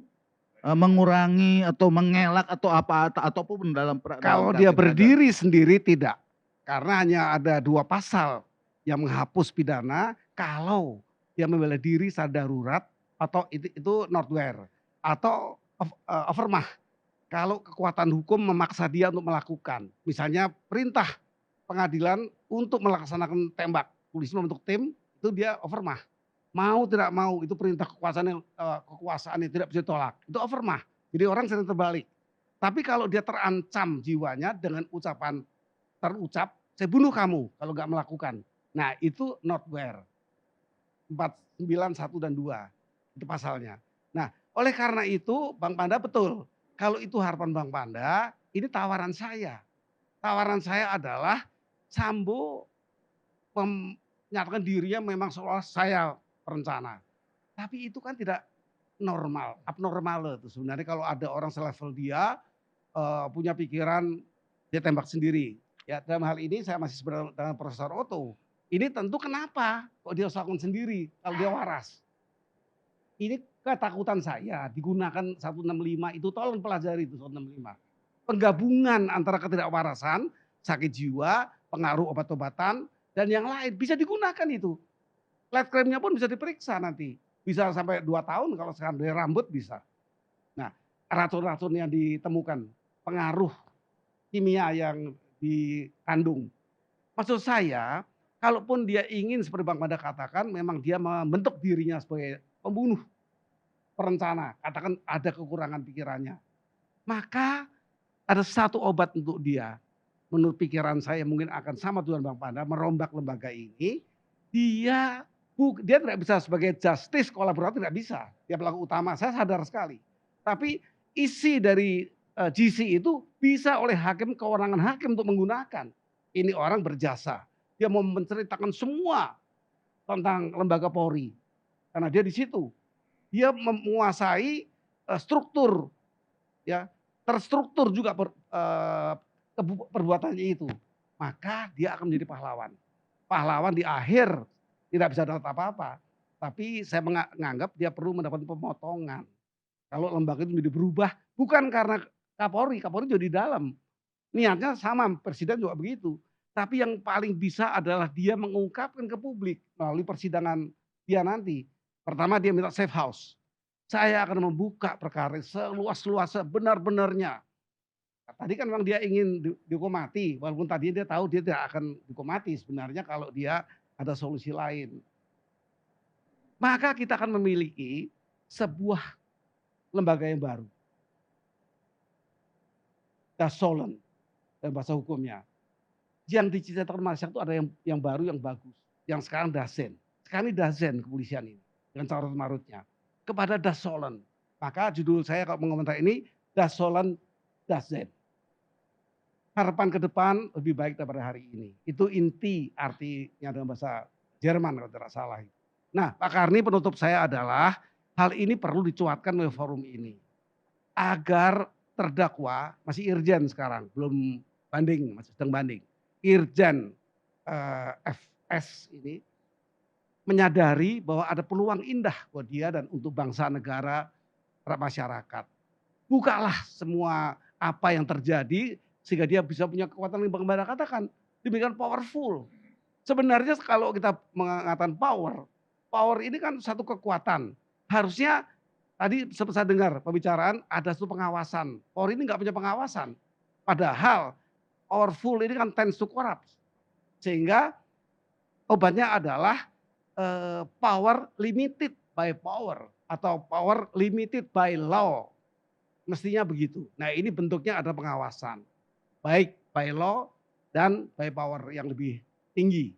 [SPEAKER 6] mengurangi atau mengelak atau ataupun dalam
[SPEAKER 9] Kalau
[SPEAKER 6] dalam
[SPEAKER 9] dia
[SPEAKER 6] Tertib Negara?
[SPEAKER 9] berdiri sendiri tidak. Karena hanya ada 2 pasal yang menghapus pidana kalau dia membela diri saat darurat atau itu notwear atau overmah. Kalau kekuatan hukum memaksa dia untuk melakukan. Misalnya perintah pengadilan untuk melaksanakan tembak, polisi membentuk tim, itu dia overmah. Mau tidak mau itu perintah kekuasaan yang tidak bisa ditolak, itu overmah. Jadi orang sering terbalik. Tapi kalau dia terancam jiwanya dengan ucapan terucap, saya bunuh kamu kalau nggak melakukan. Nah itu notwear. 49, 1 dan 2 itu pasalnya. Nah oleh karena itu Bang Panda betul. Kalau itu harapan Bang Panda, ini tawaran saya. Tawaran saya adalah Sambo menyatakan dirinya memang seolah saya perencana. Tapi itu kan tidak normal, abnormal itu sebenarnya kalau ada orang selevel dia punya pikiran dia tembak sendiri. Ya dalam hal ini saya masih sebenarnya dengan Profesor Otto. Ini tentu kenapa kok dia lakukan sendiri kalau dia waras. Ini ketakutan saya digunakan 165 itu tolong pelajari itu 165. Penggabungan antara ketidakwarasan, sakit jiwa, pengaruh obat-obatan dan yang lain bisa digunakan itu. Lab crime-nya pun bisa diperiksa nanti. Bisa sampai 2 tahun kalau sekarang dari rambut bisa. Nah, racun-racun yang ditemukan, pengaruh kimia yang dikandung. Maksud saya, kalaupun dia ingin seperti Bang Panda katakan, memang dia membentuk dirinya sebagai pembunuh, perencana, katakan ada kekurangan pikirannya. Maka ada satu obat untuk dia. Menurut pikiran saya mungkin akan sama dengan Bang Panda, merombak lembaga ini. Dia tidak bisa sebagai justice kolaborator, tidak bisa. Dia pelaku utama, saya sadar sekali. Tapi isi dari GC itu bisa oleh hakim, kewenangan hakim untuk menggunakan. Ini orang berjasa. Dia mau menceritakan semua tentang lembaga Polri. Karena dia di situ. Dia menguasai struktur, ya terstruktur juga perbuatannya itu. Maka dia akan menjadi pahlawan. Pahlawan di akhir tidak bisa dapat apa-apa. Tapi saya menganggap dia perlu mendapat pemotongan. Kalau lembaga itu menjadi berubah, bukan karena Kapolri juga di dalam. Niatnya sama, Presiden juga begitu. Tapi yang paling bisa adalah dia mengungkapkan ke publik melalui persidangan dia nanti. Pertama dia minta safe house. Saya akan membuka perkara seluas-luasnya benar-benarnya. Tadi kan memang dia ingin dihukum mati, walaupun tadi dia tahu dia tidak akan dihukum mati sebenarnya kalau dia ada solusi lain. Maka kita akan memiliki sebuah lembaga yang baru. Dasolen dalam bahasa hukumnya. Yang diciptakan Malaysia itu ada yang baru, yang bagus. Yang sekarang Dasen. Sekarang ini Dazen kepolisian ini. Dengan carut marutnya. Kepada Dasolen. Maka judul saya kalau mengomentar ini, Dasolen Dazen. Harapan ke depan lebih baik daripada hari ini. Itu inti artinya dalam bahasa Jerman kalau tidak salah. Nah Pak Karni penutup saya adalah hal ini perlu dicuatkan oleh forum ini. Agar terdakwa, masih Irjen sekarang, belum banding, masih sedang banding. Irjen FS ini menyadari bahwa ada peluang indah buat dia dan untuk bangsa, negara, masyarakat. Bukalah semua apa yang terjadi sehingga dia bisa punya kekuatan yang Bang Bara katakan. Demikian powerful. Sebenarnya kalau kita mengatakan power ini kan satu kekuatan. Harusnya tadi sempat saya dengar pembicaraan ada satu pengawasan. Polri ini nggak punya pengawasan. Padahal powerful ini kan tends to corrupt. Sehingga obatnya adalah power limited by power atau power limited by law. Mestinya begitu. Nah ini bentuknya ada pengawasan. Baik by law dan by power yang lebih tinggi.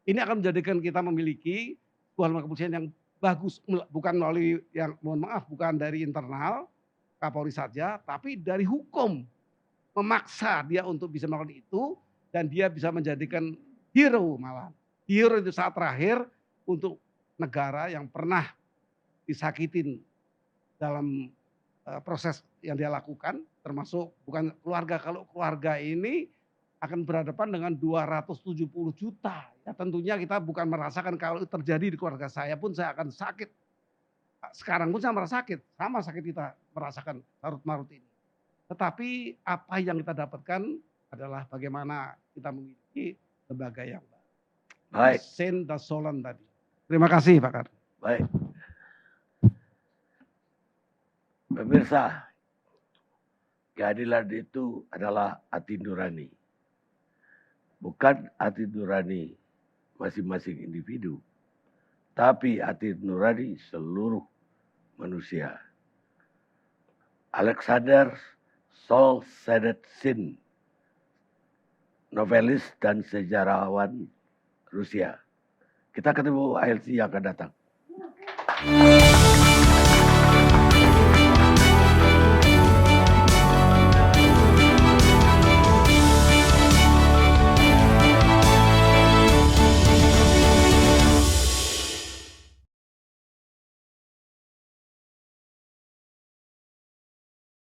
[SPEAKER 9] Ini akan menjadikan kita memiliki sebuah lembaga kepolisian yang bagus. Bukan melalui yang, mohon maaf, bukan dari internal Kapolri saja, tapi dari hukum. Memaksa dia untuk bisa melakukan itu dan dia bisa menjadikan hero malah. Hero itu saat terakhir untuk negara yang pernah disakitin dalam proses yang dia lakukan, termasuk bukan keluarga. Kalau keluarga ini akan berhadapan dengan 270 juta. Ya tentunya kita bukan merasakan kalau terjadi di keluarga saya pun saya akan sakit sekarang pun saya merasa sakit, sama sakit kita merasakan carut-marut ini. Tetapi apa yang kita dapatkan adalah bagaimana kita memiliki lembaga yang
[SPEAKER 1] Baik,
[SPEAKER 9] Sen dan Solan tadi. Terima kasih Pak Karni.
[SPEAKER 1] baik. Pemirsa, keadilan itu adalah hati nurani. Bukan hati nurani masing-masing individu, tapi hati nurani seluruh manusia. Alexander Solzhenitsyn, novelis dan sejarawan Rusia. Kita ketemu ALC yang akan datang.